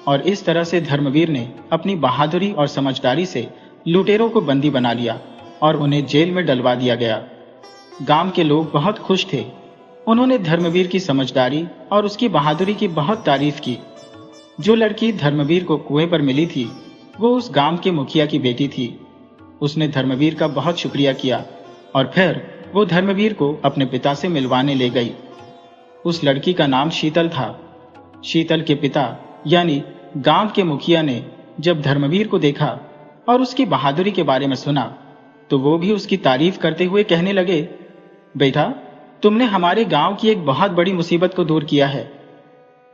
और इस तरह से धर्मवीर ने अपनी बहादुरी और समझदारी से लुटेरों को बंदी बना लिया और उन्हें जेल में डलवा दिया गया। गांव के लोग बहुत खुश थे। उन्होंने धर्मवीर की समझदारी और उसकी बहादुरी की बहुत तारीफ की। जो लड़की धर्मवीर को कुएं पर मिली थी, वो उस गांव के मुखिया की बेटी थी। उसने धर्मवीर का बहुत शुक्रिया किया और फिर वो धर्मवीर को अपने पिता से मिलवाने ले गई। उस लड़की का नाम शीतल था। शीतल के पिता यानी गांव के मुखिया ने जब धर्मवीर को देखा और उसकी बहादुरी के बारे में सुना, तो वो भी उसकी तारीफ करते हुए कहने लगे, बेटा, तुमने हमारे गांव की एक बहुत बड़ी मुसीबत को दूर किया है।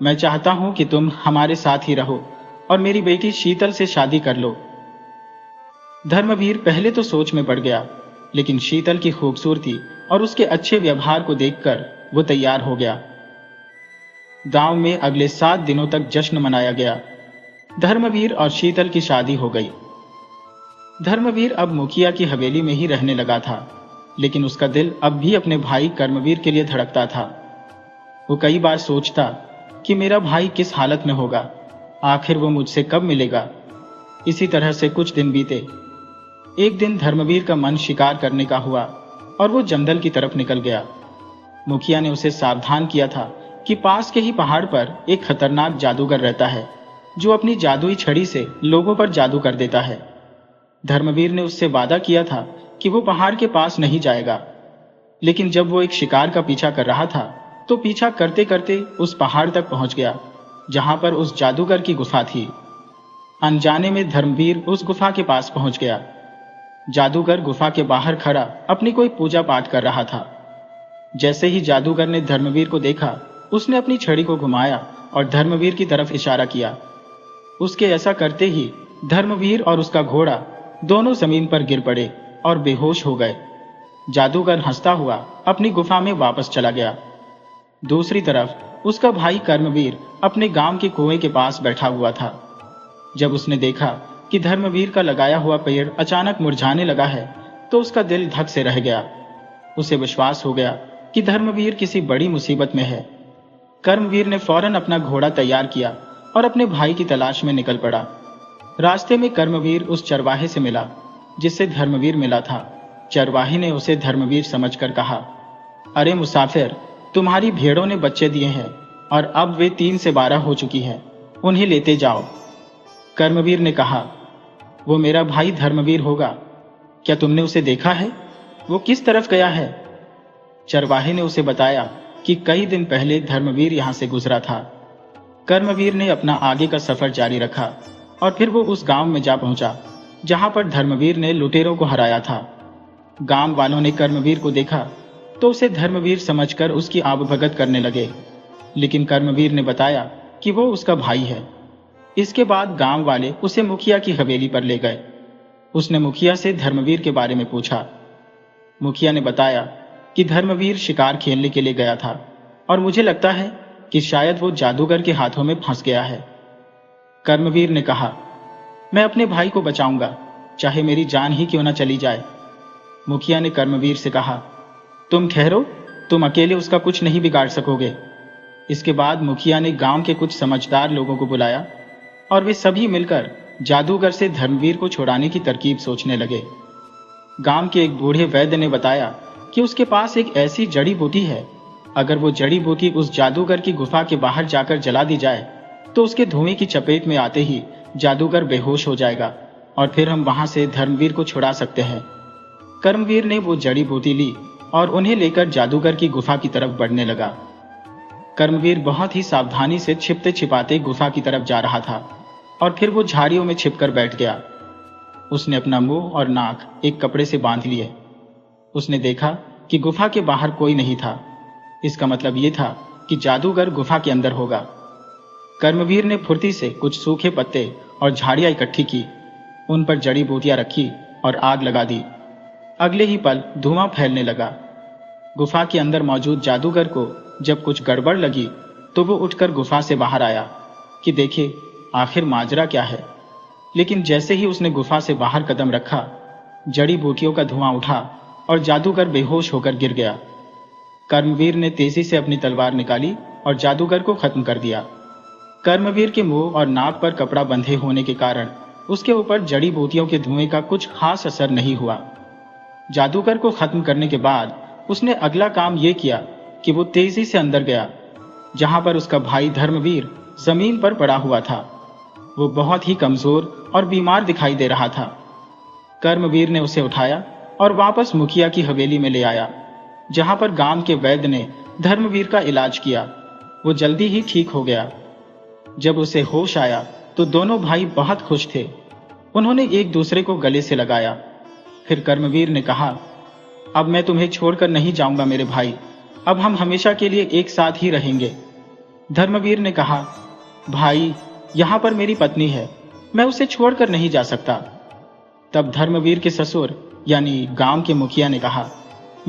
मैं चाहता हूं कि तुम हमारे साथ ही रहो और मेरी बेटी शीतल से शादी कर लो। धर्मवीर पहले तो सोच में पड़ गया, लेकिन शीतल की खूबसूरती और उसके अच्छे व्यवहार को देखकर वो तैयार हो गया। गांव में अगले 7 दिनों तक जश्न मनाया गया। धर्मवीर और शीतल की शादी हो गई। धर्मवीर अब मुखिया की हवेली में ही रहने लगा था, लेकिन उसका दिल अब भी अपने भाई कर्मवीर के लिए धड़कता था। वो कई बार सोचता कि मेरा भाई किस हालत में होगा, आखिर वो मुझसे कब मिलेगा। इसी तरह से कुछ दिन बीते। एक दिन धर्मवीर का मन शिकार करने का हुआ और वो जंगल की तरफ निकल गया। मुखिया ने उसे सावधान किया था कि पास के ही पहाड़ पर एक खतरनाक जादूगर रहता है, जो अपनी जादुई छड़ी से लोगों पर जादू कर देता है। धर्मवीर ने उससे वादा किया था कि वो पहाड़ के पास नहीं जाएगा, लेकिन जब वो एक शिकार का पीछा कर रहा था तो पीछा करते करते उस पहाड़ तक पहुंच गया जहां पर उस जादूगर की गुफा थी। अनजाने में धर्मवीर उस गुफा के पास पहुंच गया। जादूगर गुफा के बाहर खड़ा अपनी कोई पूजा पाठ कर रहा था। जैसे ही जादूगर ने धर्मवीर को देखा, उसने अपनी छड़ी को घुमाया और धर्मवीर की तरफ इशारा किया। उसके ऐसा करते ही धर्मवीर और उसका घोड़ा दोनों जमीन पर गिर पड़े और बेहोश हो गए। जादूगर हंसता हुआ अपनी गुफा में वापस चला गया। दूसरी तरफ उसका भाई कर्मवीर अपने गांव के कुएं के पास बैठा हुआ था। जब उसने देखा कि धर्मवीर का लगाया हुआ पेड़ अचानक मुरझाने लगा है तो उसका दिल धक से रह गया। उसे विश्वास हो गया कि धर्मवीर किसी बड़ी मुसीबत में है। कर्मवीर ने फौरन अपना घोड़ा तैयार किया और अपने भाई की तलाश में निकल पड़ा। रास्ते में कर्मवीर उस चरवाहे से मिला जिससे धर्मवीर मिला था। चरवाहे ने उसे धर्मवीर समझकर कहा, अरे मुसाफिर, तुम्हारी भेड़ों ने बच्चे दिए हैं और अब वे 3 से 12 हो चुकी हैं, उन्हें लेते जाओ। कर्मवीर ने कहा, वो मेरा भाई धर्मवीर होगा, क्या तुमने उसे देखा है? वो किस तरफ गया है? चरवाहे ने उसे बताया कि कई दिन पहले धर्मवीर यहां से गुजरा था। कर्मवीर ने अपना आगे का सफर जारी रखा और फिर वो उस गांव में जा पहुंचा जहां पर धर्मवीर ने लुटेरों को हराया था। गांव वालों ने कर्मवीर को देखा तो उसे धर्मवीर समझकर उसकी आवभगत करने लगे, लेकिन कर्मवीर ने बताया कि वो उसका भाई है। इसके बाद गांव वाले उसे मुखिया की हवेली पर ले गए। उसने मुखिया से धर्मवीर के बारे में पूछा। मुखिया ने बताया कि धर्मवीर शिकार खेलने के लिए गया था और मुझे लगता है कि शायद वो जादूगर के हाथों में फंस गया है। कर्मवीर ने कहा, मैं अपने भाई को बचाऊंगा, चाहे मेरी जान ही क्यों न चली जाए। मुखिया ने कर्मवीर से कहा, तुम ठहरो, तुम अकेले उसका कुछ नहीं बिगाड़ सकोगे। इसके बाद मुखिया ने गांव के कुछ समझदार लोगों को बुलाया और वे सभी मिलकर जादूगर से धर्मवीर को छुड़ाने की तरकीब सोचने लगे। गांव के एक बूढ़े वैद्य ने बताया कि उसके पास एक ऐसी जड़ी बूटी है, अगर वो जड़ी बूटी उस जादूगर की गुफा के बाहर जाकर जला दी जाए तो उसके धुएं की चपेट में आते ही जादूगर बेहोश हो जाएगा और फिर हम वहां से धर्मवीर को छुड़ा सकते हैं। कर्मवीर ने वो जड़ी बूटी ली और उन्हें लेकर जादूगर की गुफा की तरफ बढ़ने लगा। कर्मवीर बहुत ही सावधानी से छिपते छिपाते गुफा की तरफ जा रहा था और फिर वो झाड़ियों में छिपकर बैठ गया। उसने अपना मुंह और नाक एक कपड़े से बांध लिए। उसने देखा कि गुफा के बाहर कोई नहीं था। इसका मतलब ये था कि जादूगर गुफा के अंदर होगा। कर्मवीर ने फुर्ती से कुछ सूखे पत्ते और झाड़ियां इकट्ठी की, उन पर जड़ी बूटियां रखी और आग लगा दी। अगले ही पल धुआं फैलने लगा। गुफा के अंदर मौजूद जादूगर को जब कुछ गड़बड़ लगी तो वो उठकर गुफा से बाहर आया कि देखे आखिर माजरा क्या है। लेकिन जैसे ही उसने गुफा से बाहर कदम रखा, जड़ी बूटियों का धुआं उठा और जादूगर बेहोश होकर गिर गया। कर्मवीर ने तेजी से अपनी तलवार निकाली और जादूगर को खत्म कर दिया। कर्मवीर के मुंह और नाक पर कपड़ा बंधे होने के कारण उसके ऊपर जड़ी बूटियों के धुएं का कुछ खास असर नहीं हुआ। जादूगर को खत्म करने के बाद उसने अगला काम यह किया कि वो तेजी से अंदर गया जहां पर उसका भाई धर्मवीर जमीन पर पड़ा हुआ था। वो बहुत ही कमजोर और बीमार दिखाई दे रहा था। कर्मवीर ने उसे उठाया और वापस मुखिया की हवेली में ले आया, जहां पर गांव के वैद्य ने धर्मवीर का इलाज किया। वो जल्दी ही ठीक हो गया। जब उसे होश आया तो दोनों भाई बहुत खुश थे। उन्होंने एक दूसरे को गले से लगाया। फिर कर्मवीर ने कहा, अब मैं तुम्हें छोड़कर नहीं जाऊंगा मेरे भाई, अब हम हमेशा के लिए एक साथ ही रहेंगे। धर्मवीर ने कहा, भाई, यहां पर मेरी पत्नी है, मैं उसे छोड़कर नहीं जा सकता। तब धर्मवीर के ससुर यानी गांव के मुखिया ने कहा,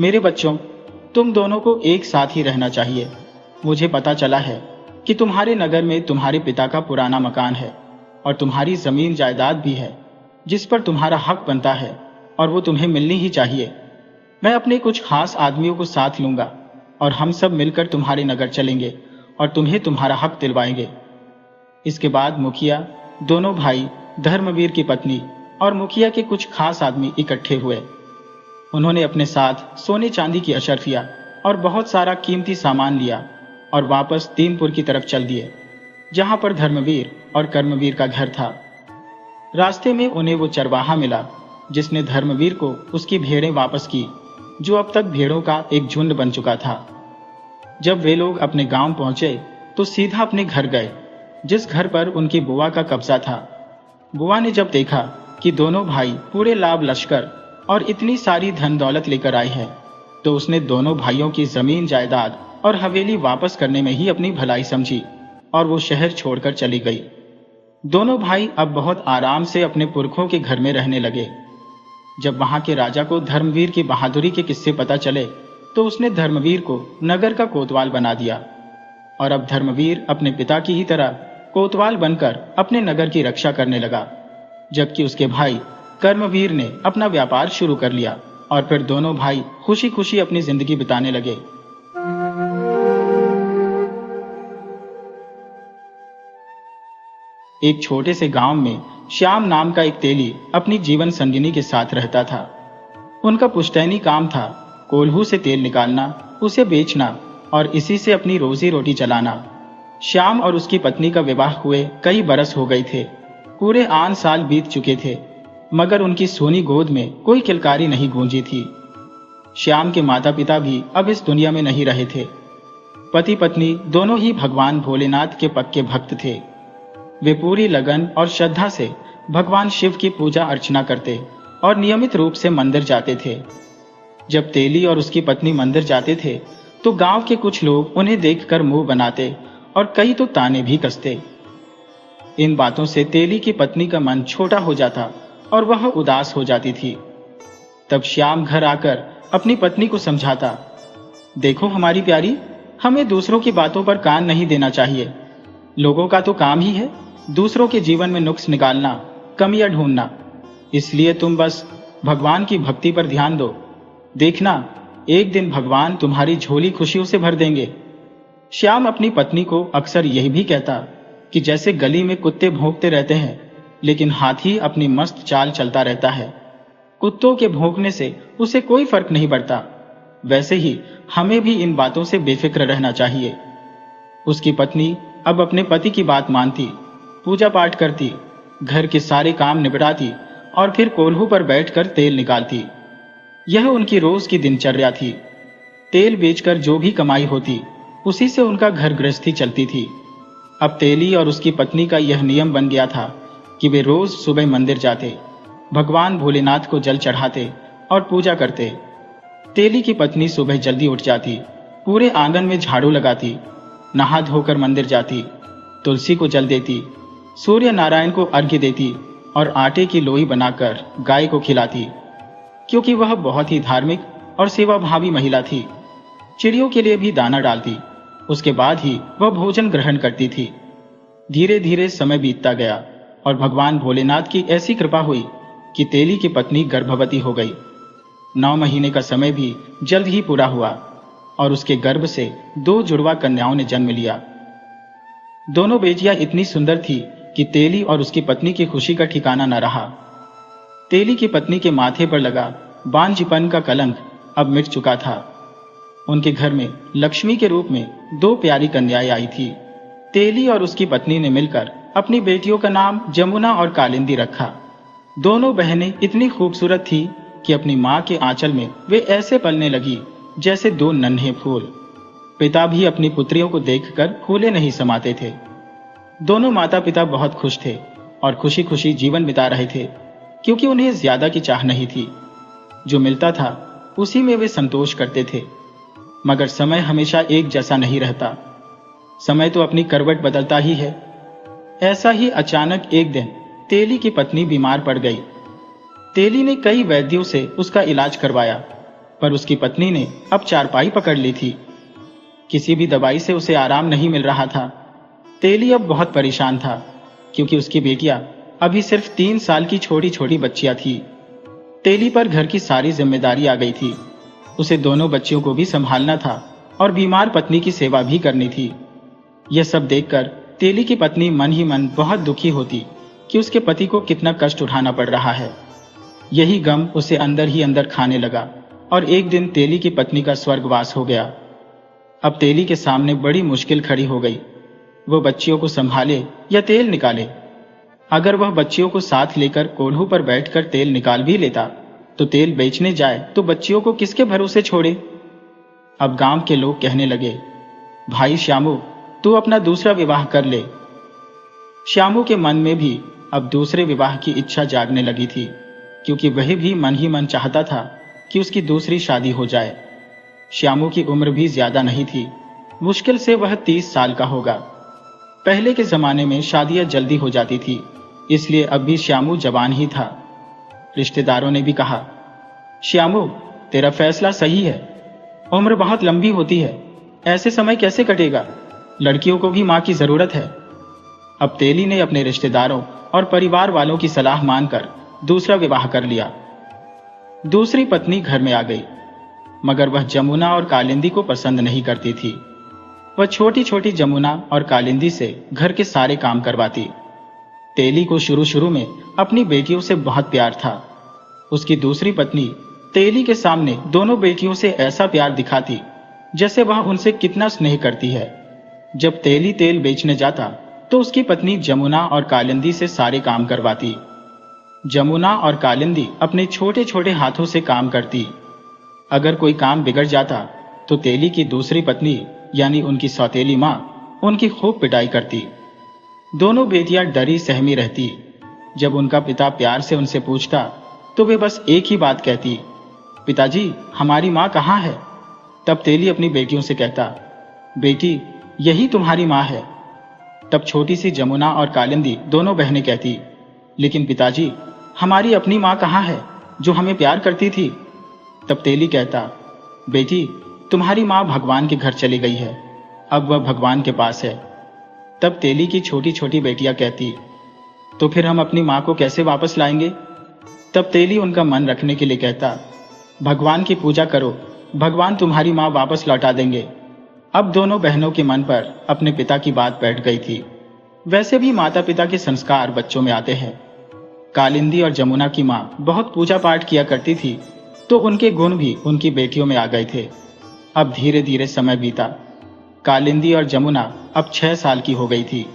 मेरे बच्चों, तुम दोनों को एक साथ ही रहना चाहिए। मुझे पता चला है कि तुम्हारे नगर में तुम्हारे पिता का पुराना मकान है और तुम्हारी जमीन जायदाद भी है जिस पर तुम्हारा हक बनता है और वो तुम्हें मिलनी ही चाहिए। मैं अपने कुछ खास आदमियों को साथ लूंगा और हम सब मिलकर तुम्हारे नगर चलेंगे और तुम्हें तुम्हारा हक दिलवाएंगे। इसके बाद मुखिया, दोनों भाई, धर्मवीर की पत्नी और मुखिया के कुछ खास आदमी इकट्ठे हुए। उन्होंने अपने साथ सोने चांदी की अशर्फिया और बहुत सारा कीमती सामान लिया और वापस तीनपुर की तरफ चल दिए, जहां पर धर्मवीर और कर्मवीर का घर था। रास्ते में उन्हें वो चरवाहा मिला जिसने धर्मवीर को उसकी भेड़ें वापस की, जो अब तक भेड़ों का एक झुंड बन चुका था। जब वे लोग अपने गांव पहुंचे तो सीधा अपने घर गए, जिस घर पर उनकी बुआ का कब्जा था। बुआ ने जब देखा कि दोनों भाई पूरे लाभ लश्कर और इतनी सारी धन दौलत लेकर आए हैं, तो उसने दोनों भाइयों की जमीन जायदाद और हवेली वापस करने में ही अपनी भलाई समझी और वो शहर छोड़कर चली गई। दोनों भाई अब बहुत आराम से अपने पुरखों के घर में रहने लगे। जब वहां के राजा को धर्मवीर की बहादुरी के किस्से पता चले तो उसने धर्मवीर को नगर का कोतवाल बना दिया और अब धर्मवीर अपने पिता की ही तरह कोतवाल बनकर अपने नगर की रक्षा करने लगा, जबकि उसके भाई कर्मवीर ने अपना व्यापार शुरू कर लिया और फिर दोनों भाई खुशी खुशी अपनी जिंदगी बिताने लगे। एक छोटे से गांव में श्याम नाम का एक तेली अपनी जीवन संगिनी के साथ रहता था। उनका पुश्तैनी काम था कोल्हू से तेल निकालना, उसे बेचना और इसी से अपनी रोजी रोटी चलाना। श्याम और उसकी पत्नी का विवाह हुए कई बरस हो गए थे। पूरे 8 साल बीत चुके थे, मगर उनकी सोनी गोद में कोई किलकारी नहीं गूंजी थी। श्याम के माता पिता भी अब इस दुनिया में नहीं रहे थे। पति पत्नी दोनों ही भगवान भोलेनाथ के पक्के भक्त थे। वे पूरी लगन और श्रद्धा से भगवान शिव की पूजा अर्चना करते और नियमित रूप से मंदिर जाते थे। जब तेली और उसकी पत्नी मंदिर जाते थे तो गांव के कुछ लोग उन्हें देखकर मुंह बनाते और कई तो ताने भी कसते। इन बातों से तेली की पत्नी का मन छोटा हो जाता और वह उदास हो जाती थी। तब श्याम घर आकर अपनी पत्नी को समझाता, देखो हमारी प्यारी, हमें दूसरों की बातों पर कान नहीं देना चाहिए। लोगों का तो काम ही है दूसरों के जीवन में नुक्स निकालना, कमियां ढूंढना। इसलिए तुम बस भगवान की भक्ति पर ध्यान दो। देखना, एक दिन भगवान तुम्हारी झोली खुशियों से भर देंगे। श्याम अपनी पत्नी को अक्सर यही भी कहता कि जैसे गली में कुत्ते भौंकते रहते हैं, लेकिन हाथी अपनी मस्त चाल चलता रहता है। कुत्तों के भौंकने से उसे कोई फर्क नहीं पड़ता, वैसे ही हमें भी इन बातों से बेफिक्र रहना चाहिए। उसकी पत्नी अब अपने पति की बात मानती, पूजा पाठ करती, घर के सारे काम निपटाती और फिर कोल्हू पर बैठकर तेल निकालती। यह उनकी रोज की दिनचर्या थी। तेल बेचकर जो भी कमाई होती उसी से उनका घर गृहस्थी चलती थी। अब तेली और उसकी पत्नी का यह नियम बन गया था कि वे रोज सुबह मंदिर जाते, भगवान भोलेनाथ को जल चढ़ाते और पूजा करते। तेली की पत्नी सुबह जल्दी उठ जाती, पूरे आंगन में झाड़ू लगाती, नहा धोकर मंदिर जाती, तुलसी को जल देती, सूर्य नारायण को अर्घ्य देती और आटे की लोई बनाकर गाय को खिलाती, क्योंकि वह बहुत ही धार्मिक और सेवाभावी महिला थी। चिड़ियों के लिए भी दाना डालती, उसके बाद ही वह भोजन ग्रहण करती थी। धीरे धीरे समय बीतता गया और भगवान भोलेनाथ की ऐसी कृपा हुई कि तेली की पत्नी गर्भवती हो गई। 9 महीने का समय भी जल्द ही पूरा हुआ और उसके गर्भ से 2 जुड़वा कन्याओं ने जन्म लिया। दोनों बेटियां इतनी सुंदर थी कि तेली और उसकी पत्नी की खुशी का ठिकाना न रहा। तेली की पत्नी के माथे पर लगा बांझपन का कलंक अब मिट चुका था। उनके घर में लक्ष्मी के रूप में 2 प्यारी कन्याएं आई थी। तेली और उसकी पत्नी ने मिलकर अपनी बेटियों का नाम जमुना और कालिंदी रखा। दोनों बहनें इतनी खूबसूरत थी कि अपनी मां के आंचल में वे ऐसे पलने लगी जैसे 2 नन्हे फूल। पिता भी अपनी पुत्रियों को देखकर फूले नहीं समाते थे। दोनों माता पिता बहुत खुश थे और खुशी खुशी जीवन बिता रहे थे, क्योंकि उन्हें ज्यादा की चाह नहीं थी। जो मिलता था उसी में वे संतोष करते थे। मगर समय हमेशा एक जैसा नहीं रहता। समय तो अपनी करवट बदलता ही है। ऐसा ही अचानक एक दिन तेली की पत्नी बीमार पड़ गई। तेली ने कई वैद्यों से उसका इलाज करवाया, पर उसकी पत्नी ने अब चारपाई पकड़ ली थी। किसी भी दवाई से उसे आराम नहीं मिल रहा था। तेली अब बहुत परेशान था, क्योंकि उसकी बेटियां अभी सिर्फ 3 साल की छोटी छोटी बच्चियां थी। तेली पर घर की सारी जिम्मेदारी आ गई थी। उसे दोनों बच्चियों को भी संभालना था और बीमार पत्नी की सेवा भी करनी थी। यह सब देखकर तेली की पत्नी मन ही मन बहुत दुखी होती कि उसके पति को कितना कष्ट उठाना पड़ रहा है। यही गम उसे अंदर ही अंदर खाने लगा और एक दिन तेली की पत्नी का स्वर्गवास हो गया। अब तेली के सामने बड़ी मुश्किल खड़ी हो गई। वो बच्चियों को संभाले या तेल निकाले। अगर वह बच्चियों को साथ लेकर कोल्हू पर बैठकर तेल निकाल भी लेता तो तेल बेचने जाए तो बच्चियों को किसके भरोसे छोड़े। अब गांव के लोग कहने लगे, भाई श्यामू, तू अपना दूसरा विवाह कर ले। श्यामू के मन में भी अब दूसरे विवाह की इच्छा जागने लगी थी, क्योंकि वह भी मन ही मन चाहता था कि उसकी दूसरी शादी हो जाए। श्यामू की उम्र भी ज्यादा नहीं थी, मुश्किल से वह 30 साल का होगा। पहले के जमाने में शादियां जल्दी हो जाती थी, इसलिए अब भी श्यामू जवान ही था। रिश्तेदारों ने भी कहा, श्यामू, तेरा फैसला सही है, उम्र बहुत लंबी होती है, ऐसे समय कैसे कटेगा, लड़कियों को भी मां की जरूरत है। अब तेली ने अपने रिश्तेदारों और परिवार वालों की सलाह मानकर दूसरा विवाह कर लिया। दूसरी पत्नी घर में आ गई, मगर वह जमुना और कालिंदी को पसंद नहीं करती थी। वह छोटी छोटी जमुना और कालिंदी से घर के सारे काम करवाती। तेली को शुरू शुरू में अपनी बेटियों से बहुत प्यार था। उसकी दूसरी पत्नी तेली के सामने दोनों बेटियों से ऐसा प्यार दिखाती जैसे वह उनसे कितना स्नेह करती है। जब तेली तेल बेचने जाता तो उसकी पत्नी जमुना और कालिंदी से सारे काम करवाती। जमुना और कालिंदी अपने छोटे छोटे हाथों से काम करती। अगर कोई काम बिगड़ जाता तो तेली की दूसरी पत्नी यानी उनकी सौतेली मां उनकी खूब पिटाई करती। दोनों बेटियां डरी सहमी रहती। जब उनका पिता प्यार से उनसे पूछता तो वे बस एक ही बात कहती, पिताजी, हमारी मां कहाँ है। तब तेली अपनी बेटियों से कहता, बेटी, यही तुम्हारी मां है। तब छोटी सी जमुना और कालिंदी दोनों बहनें कहती, लेकिन पिताजी, हमारी अपनी मां कहाँ है जो हमें प्यार करती थी। तब तेली कहता, बेटी, तुम्हारी मां भगवान के घर चली गई है, अब वह भगवान के पास है। तब तेली की छोटी छोटी बेटियां कहती, तो फिर हम अपनी मां को कैसे वापस लाएंगे। तब तेली उनका मन रखने के लिए कहता, भगवान की पूजा करो, भगवान तुम्हारी मां वापस लौटा देंगे। अब दोनों बहनों के मन पर अपने पिता की बात बैठ गई थी। वैसे भी माता पिता के संस्कार बच्चों में आते हैं। कालिंदी और जमुना की मां बहुत पूजा पाठ किया करती थी, तो उनके गुण भी उनकी बेटियों में आ गए थे। अब धीरे धीरे समय बीता। कालिंदी और जमुना अब 6 साल की हो गई थी।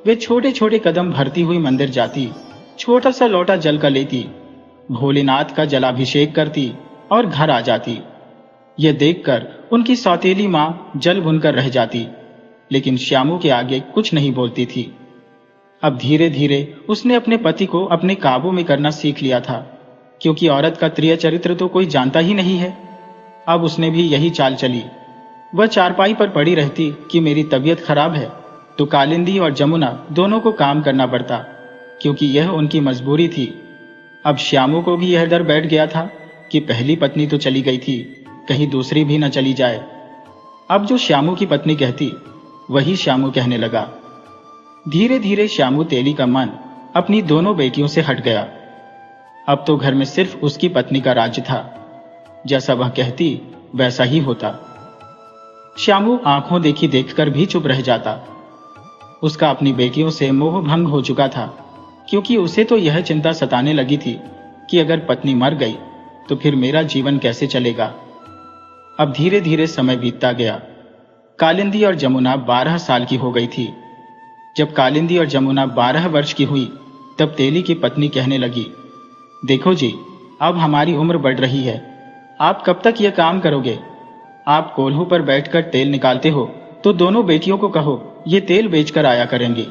वे छोटे छोटे कदम भरती हुई मंदिर जाती, छोटा सा लोटा जल का लेती, भोलेनाथ का जलाभिषेक करती और घर आ जाती। यह देखकर उनकी सौतेली मां जल भुनकर रह जाती, लेकिन श्यामू के आगे कुछ नहीं बोलती थी। अब धीरे धीरे उसने अपने पति को अपने काबू में करना सीख लिया था, क्योंकि औरत का त्रिय चरित्र तो कोई जानता ही नहीं है। अब उसने भी यही चाल चली। वह चारपाई पर पड़ी रहती कि मेरी तबीयत खराब है, तो कालिंदी और जमुना दोनों को काम करना पड़ता, क्योंकि यह उनकी मजबूरी थी। अब श्यामू को भी यह डर बैठ गया था कि पहली पत्नी तो चली गई थी, कहीं दूसरी भी न चली जाए। अब जो श्यामू की पत्नी कहती वही श्यामू कहने लगा। धीरे धीरे श्यामू तेली का मन अपनी दोनों बेटियों से हट गया। अब तो घर में सिर्फ उसकी पत्नी का राज्य था, जैसा वह कहती वैसा ही होता। श्यामू आंखों देखी देखकर भी चुप रह जाता। उसका अपनी बेटियों से मोह भंग हो चुका था, क्योंकि उसे तो यह चिंता सताने लगी थी कि अगर पत्नी मर गई तो फिर मेरा जीवन कैसे चलेगा। अब धीरे धीरे समय बीतता गया। कालिंदी और जमुना 12 साल की हो गई थी। जब कालिंदी और जमुना 12 वर्ष की हुई तब तेली की पत्नी कहने लगी, देखो जी, अब हमारी उम्र बढ़ रही है, आप कब तक यह काम करोगे। आप कोल्हू पर बैठकर तेल निकालते हो तो दोनों बेटियों को कहो ये तेल बेचकर आया करेंगी।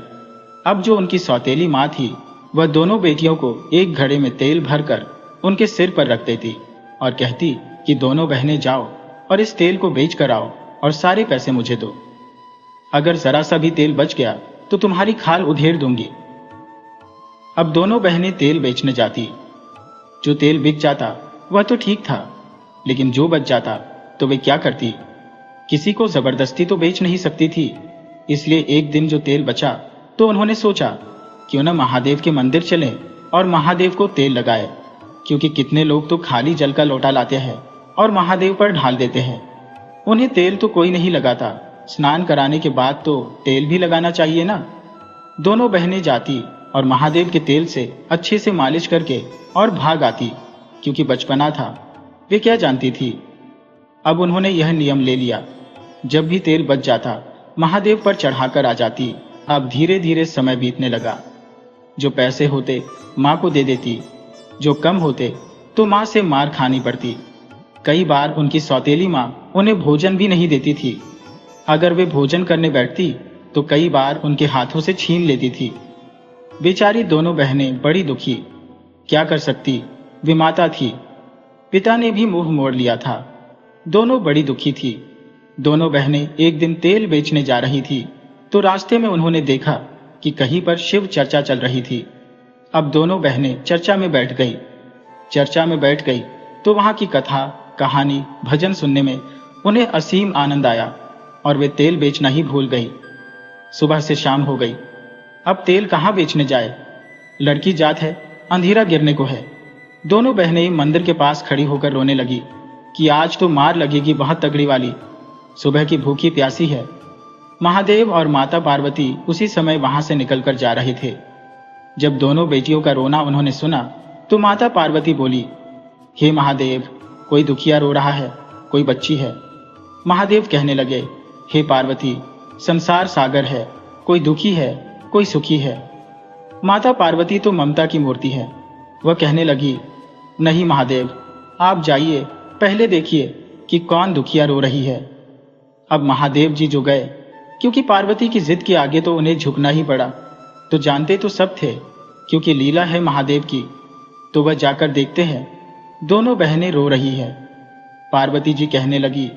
अब जो उनकी सौतेली मां थी वह दोनों बेटियों को एक घड़े में तेल भरकर उनके सिर पर रख देती और कहती कि दोनों बहनें जाओ और इस तेल को बेच कर आओ और सारे पैसे मुझे दो। अगर जरा सा भी तेल बच गया तो तुम्हारी खाल उधेड़ दूंगी। अब दोनों बहनें तेल बेचने जाती। जो तेल बिक जाता वह तो ठीक था, लेकिन जो बच जाता तो वे क्या करती। किसी को जबरदस्ती तो बेच नहीं सकती थी, इसलिए एक दिन जो तेल बचा तो उन्होंने सोचा क्यों न महादेव के मंदिर चलें और महादेव को तेल लगाए, क्योंकि कितने लोग तो खाली जल का लोटा लाते हैं और महादेव पर ढाल देते हैं। उन्हें तेल तो कोई नहीं लगाता, स्नान कराने के बाद तो तेल भी लगाना चाहिए ना। दोनों बहनें जाती और महादेव के तेल से अच्छे से मालिश करके और भाग आती, क्योंकि बचपना था, वे क्या जानती थी। अब उन्होंने यह नियम ले लिया, जब भी तेल बच जाता महादेव पर चढ़ाकर आ जाती। अब धीरे धीरे समय बीतने लगा। जो पैसे होते माँ को दे देती, जो कम होते तो माँ से मार खानी पड़ती। कई बार उनकी सौतेली माँ उन्हें भोजन भी नहीं देती थी। अगर वे भोजन करने बैठती तो कई बार उनके हाथों से छीन लेती थी। बेचारी दोनों बहनें बड़ी दुखी, क्या कर सकती, वे माता थी। पिता ने भी मुंह मोड़ लिया था। दोनों बड़ी दुखी थी। दोनों बहनें एक दिन तेल बेचने जा रही थी तो रास्ते में उन्होंने देखा कि कहीं पर शिव चर्चा चल रही थी। अब दोनों बहनें चर्चा में बैठ गई तो वहां की कथा, कहानी, भजन सुनने में उन्हें असीम आनंद आया और वे तेल बेचना ही भूल गई। सुबह से शाम हो गई। अब तेल कहाँ बेचने जाए? लड़की जात है, अंधेरा गिरने को है। दोनों बहनें मंदिर के पास खड़ी होकर रोने लगी कि आज तो मार लगेगी बहुत तगड़ी वाली। सुबह की भूखी प्यासी है। महादेव और माता पार्वती उसी समय वहां से निकलकर जा रहे थे। जब दोनों बेटियों का रोना उन्होंने सुना तो माता पार्वती बोली, हे महादेव, कोई दुखिया रो रहा है, कोई बच्ची है। महादेव कहने लगे, हे पार्वती, संसार सागर है, कोई दुखी है, कोई सुखी है। माता पार्वती तो ममता की मूर्ति है। वह कहने लगी, नहीं महादेव, आप जाइए, पहले देखिए कि कौन दुखिया रो रही है। अब महादेव जी जो गए, क्योंकि पार्वती की जिद के आगे तो उन्हें झुकना ही पड़ा। तो जानते तो सब थे, क्योंकि लीला है महादेव की। तो वह जाकर देखते हैं, दोनों बहनें रो रही है। पार्वती जी कहने लगी,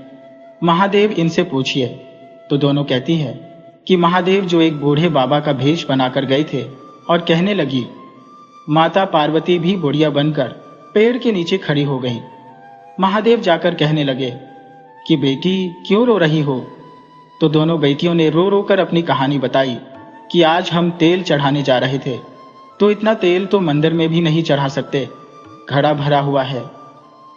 महादेव इनसे पूछिए। तो दोनों कहती है कि महादेव जो एक बूढ़े बाबा का भेष बनाकर गए थे, और कहने लगी। माता पार्वती भी बुढ़िया बनकर पेड़ के नीचे खड़ी हो गई। महादेव जाकर कहने लगे कि बेटी क्यों रो रही हो? तो दोनों बेटियों ने रो रो कर अपनी कहानी बताई कि आज हम तेल चढ़ाने जा रहे थे, तो इतना तेल तो मंदिर में भी नहीं चढ़ा सकते, घड़ा भरा हुआ है।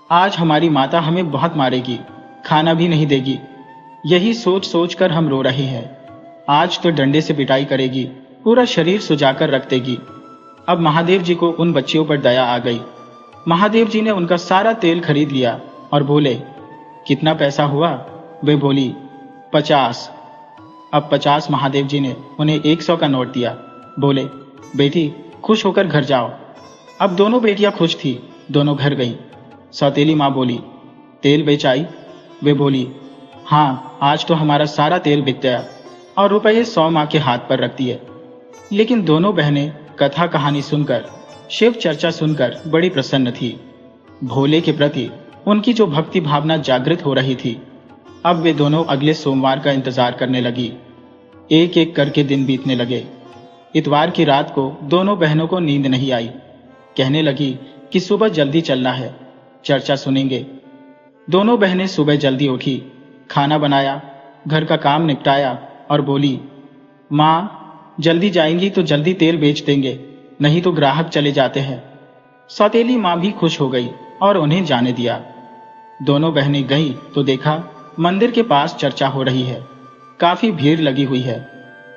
आज हमारी माता हमें बहुत मारेगी, खाना भी नहीं देगी। यही सोच सोच कर हम रो रहे हैं। आज तो डंडे से पिटाई करेगी, पूरा शरीर सुजाकर रख देगी। अब महादेव जी को उन बच्चियों पर दया आ गई। महादेव जी ने उनका सारा तेल खरीद लिया और बोले, कितना पैसा हुआ? वे बोली, 50। अब 50 महादेव जी ने उन्हें 100 का नोट दिया। बोले, बेटी खुश होकर घर जाओ। अब दोनों बेटियां खुश थी, दोनों घर गईं। सौतेली माँ बोली, तेल बेच आई? वे बोली, हाँ, आज तो हमारा सारा तेल बिक गया, और रुपये 100 माँ के हाथ पर रख दिए। लेकिन दोनों बहनें कथा कहानी सुनकर, शिव चर्चा सुनकर बड़ी प्रसन्न थी। भोले के प्रति उनकी जो भक्ति भावना जागृत हो रही थी। अब वे दोनों अगले सोमवार का इंतजार करने लगी। एक एक करके दिन बीतने लगे। इतवार की रात को दोनों बहनों को नींद नहीं आई। कहने लगी कि सुबह जल्दी चलना है, चर्चा सुनेंगे। दोनों बहनें सुबह जल्दी उठी, खाना बनाया, घर का काम निपटाया और बोली, माँ जल्दी जाएंगी तो जल्दी तेल बेच देंगे, नहीं तो ग्राहक चले जाते हैं। सौतेली माँ भी खुश हो गई और उन्हें जाने दिया। दोनों बहनें गईं तो देखा मंदिर के पास चर्चा हो रही है। काफी भीड़ लगी हुई है।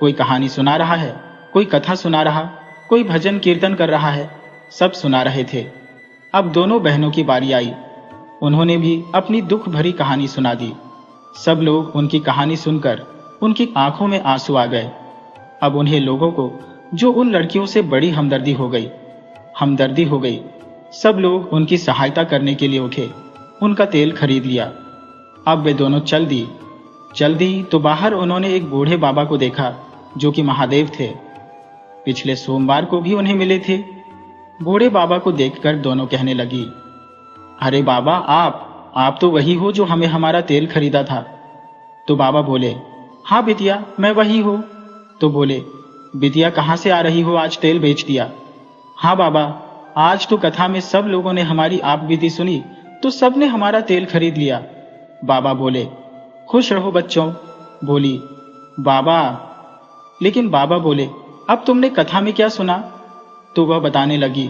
कोई कहानी सुना रहा है, कोई कथा सुना रहा, कोई भजन कीर्तन कर रहा है, सब सुना रहे थे। अब दोनों बहनों की बारी आई। उन्होंने भी अपनी दुख भरी कहानी सुना दी। सब लोग उनकी कहानी सुनकर उनकी आंखों में आंसू आ गए। अब उन्हें लोगों को जो उन लड़कियों से बड़ी हमदर्दी हो गई। सब लोग उनकी सहायता करने के लिए उठे, उनका तेल खरीद लिया। अब वे दोनों चल दी तो बाहर उन्होंने एक बूढ़े बाबा को देखा जो कि महादेव थे। पिछले सोमवार को भी उन्हें मिले थे। बूढ़े बाबा को देखकर दोनों कहने लगी, अरे बाबा, आप तो वही हो जो हमें हमारा तेल खरीदा था। तो बाबा बोले, हाँ बिटिया, मैं वही हूँ। तो बोले, बिटिया कहाँ से आ रही हो, आज तेल बेच दिया? हाँ बाबा, आज तो कथा में सब लोगों ने हमारी आप बीती सुनी तो सबने हमारा तेल खरीद लिया। बाबा बोले, खुश रहो बच्चों। बोली, बाबा। लेकिन बाबा बोले, अब तुमने कथा में क्या सुना? तो वह बताने लगी,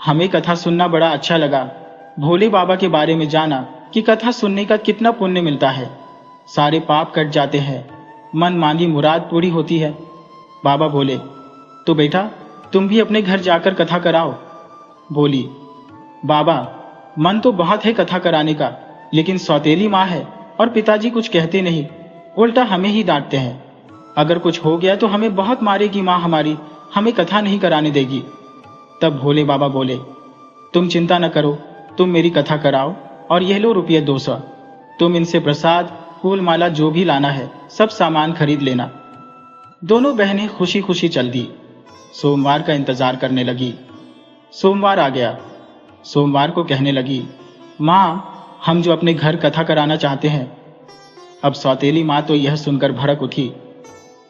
हमें कथा सुनना बड़ा अच्छा लगा। भोले बाबा के बारे में जाना कि कथा सुनने का कितना पुण्य मिलता है, सारे पाप कट जाते हैं, मन मांगी मुराद पूरी होती है। बाबा बोले, तो बेटा तुम भी अपने घर जाकर कथा कराओ। बोली, बाबा मन तो बहुत है कथा कराने का, लेकिन सौतेली माँ है और पिताजी कुछ कहते नहीं, उल्टा हमें ही डांटते हैं। अगर कुछ हो गया तो हमें बहुत मारेगी माँ हमारी, हमें कथा नहीं कराने देगी। तब भोले बाबा बोले, तुम चिंता न करो, तुम मेरी कथा कराओ और यह लो रुपये 200। तुम इनसे प्रसाद, फूल माला जो भी लाना है सब सामान खरीद लेना। दोनों बहनें खुशी खुशी चल दी। सोमवार का इंतजार करने लगी। सोमवार आ गया। सोमवार को कहने लगी, माँ, हम जो अपने घर कथा कराना चाहते हैं। अब सौतेली माँ तो यह सुनकर भड़क उठी।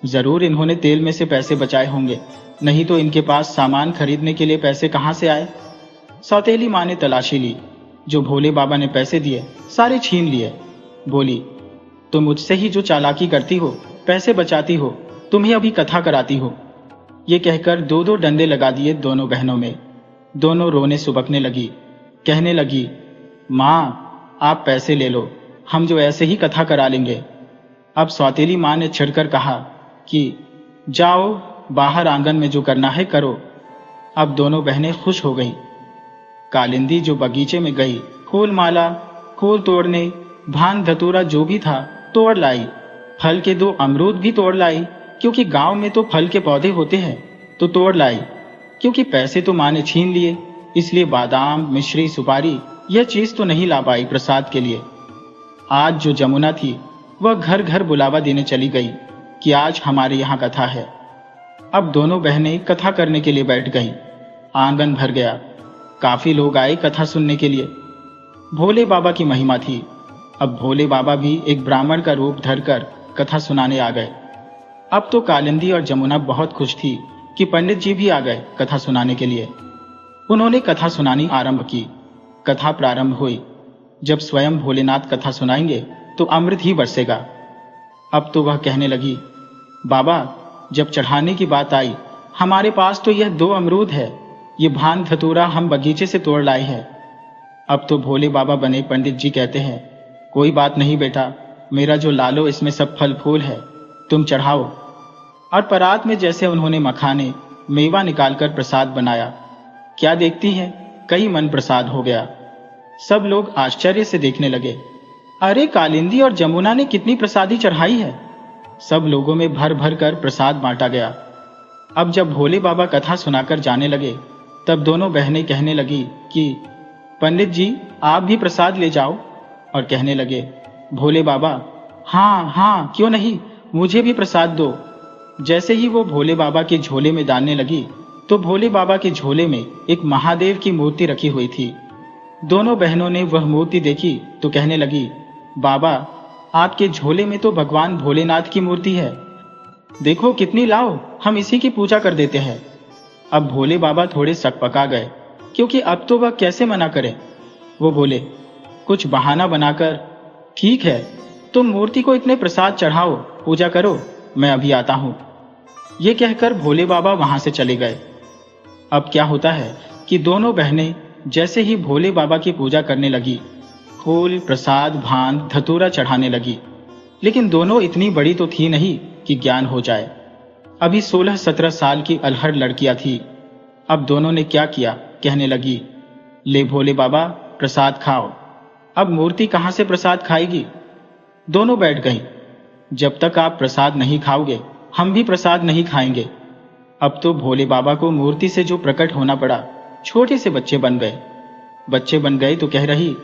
जरूर इन्होंने तेल में से पैसे बचाए होंगे, नहीं तो इनके पास सामान खरीदने के लिए पैसे कहाँ से आए। सौतेली माँ ने तलाशी ली। जो भोले बाबा ने पैसे दिए सारे छीन लिए। बोली, तुम मुझसे ही जो चालाकी करती हो, पैसे बचाती हो, तुम्हें अभी कथा कराती हो। ये कहकर 2-2 डंडे लगा दिए दोनों बहनों में। दोनों रोने सुबकने लगी। कहने लगी, माँ, आप पैसे ले लो, हम जो ऐसे ही कथा करा लेंगे। अब सौतेली माँ ने छिड़कर कहा कि जाओ, बाहर आंगन में जो करना है करो। अब दोनों बहनें खुश हो गईं। कालिंदी जो बगीचे में गई, फूल माला, फूल तोड़ने, भांग धतूरा जो भी था तोड़ लाई। फल के 2 अमरूद भी तोड़ लाई, क्योंकि गांव में तो फल के पौधे होते हैं, तो तोड़ लाई। क्योंकि पैसे तो माँ ने छीन लिए, इसलिए बादाम, मिश्री, सुपारी यह चीज तो नहीं ला पाई प्रसाद के लिए। आज जो जमुना थी वह घर घर बुलावा देने चली गई कि आज हमारे यहाँ कथा है। अब दोनों बहनें कथा करने के लिए बैठ गईं। आंगन भर गया। काफी लोग आए कथा सुनने के लिए। भोले बाबा की महिमा थी। अब भोले बाबा भी एक ब्राह्मण का रूप धरकर कथा सुनाने आ गए। अब तो कालिंदी और जमुना बहुत खुश थी कि पंडित जी भी आ गए कथा सुनाने के लिए। उन्होंने कथा सुनानी आरंभ की। कथा प्रारंभ हुई। जब स्वयं भोलेनाथ कथा सुनाएंगे तो अमृत ही बरसेगा। अब तो वह कहने लगी, बाबा, जब चढ़ाने की बात आई, हमारे पास तो यह 2 अमरूद है, ये भांग धतूरा हम बगीचे से तोड़ लाए हैं। अब तो भोले बाबा बने पंडित जी कहते हैं, कोई बात नहीं बेटा, मेरा जो लालो इसमें सब फल फूल है, तुम चढ़ाओ। और परात में जैसे उन्होंने मखाने, मेवा निकालकर प्रसाद बनाया। क्या देखती हैं, कई मन प्रसाद हो गया। सब लोग आश्चर्य से देखने लगे। अरे, कालिंदी और जमुना ने कितनी प्रसादी चढ़ाई है। सब लोगों में भर भर कर प्रसाद बांटा गया। अब जब भोले बाबा कथा सुनाकर जाने लगे, तब दोनों बहनें कहने लगी कि पंडित जी, आप भी प्रसाद ले जाओ। और कहने लगे, भोले बाबा, हाँ हाँ, क्यों नहीं, मुझे भी प्रसाद दो। जैसे ही वो भोले बाबा के झोले में डालने लगी, तो भोले बाबा के झोले में एक महादेव की मूर्ति रखी हुई थी। दोनों बहनों ने वह मूर्ति देखी तो कहने लगी, बाबा, आपके झोले में तो भगवान भोलेनाथ की मूर्ति है। देखो कितनी लाओ, हम इसी की पूजा कर देते हैं। अब भोले बाबा थोड़े सकपका गए, क्योंकि अब तो वह कैसे मना करें। वो बोले, कुछ बहाना बनाकर, ठीक है, तुम मूर्ति को इतने प्रसाद चढ़ाओ, पूजा करो, मैं अभी आता हूं। ये कहकर भोले बाबा वहां से चले गए। अब क्या होता है कि दोनों बहनें जैसे ही भोले बाबा की पूजा करने लगी, फूल, प्रसाद, भांग, धतूरा चढ़ाने लगी। लेकिन दोनों इतनी बड़ी तो थी नहीं कि ज्ञान हो जाए। अभी 16-17 साल की अलहड़ लड़कियां थी। अब दोनों ने क्या किया, कहने लगी, ले भोले बाबा, प्रसाद खाओ। अब मूर्ति कहां से प्रसाद खाएगी। दोनों बैठ गईं। जब तक आप प्रसाद नहीं खाओगे, हम भी प्रसाद नहीं खाएंगे। अब तो भोले बाबा को मूर्ति से जो प्रकट होना पड़ा, छोटे से बच्चे बन गए। बच्चे बन गए तो कह रही,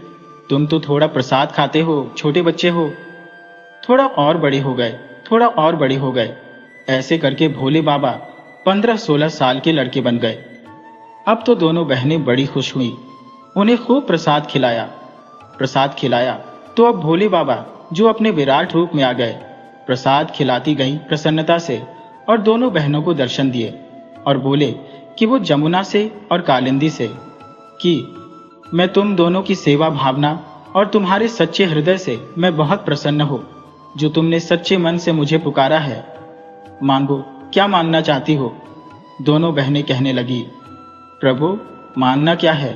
तुम तो थोड़ा प्रसाद खाते हो, छोटे बच्चे हो। थोड़ा और बड़े हो गए, थोड़ा और बड़े हो गए। ऐसे करके भोले बाबा 15-16 साल के लड़के बन गए। अब तो दोनों बहनें बड़ी खुश हुई। उन्हें खूब प्रसाद खिलाया। प्रसाद खिलाया तो अब भोले बाबा, जो अपने विराट रूप में आ गए, प्रसाद खिलाती गई प्रसन्नता से और दोनों बहनों को दर्शन दिए और बोले कि वो जमुना से और कालिंदी से कि मैं तुम दोनों की सेवा भावना और तुम्हारे सच्चे हृदय से मैं बहुत प्रसन्न हूँ, जो तुमने सच्चे मन से मुझे पुकारा है। मांगो, क्या मांगना चाहती हो। दोनों बहनें कहने लगी, प्रभु, मांगना क्या है,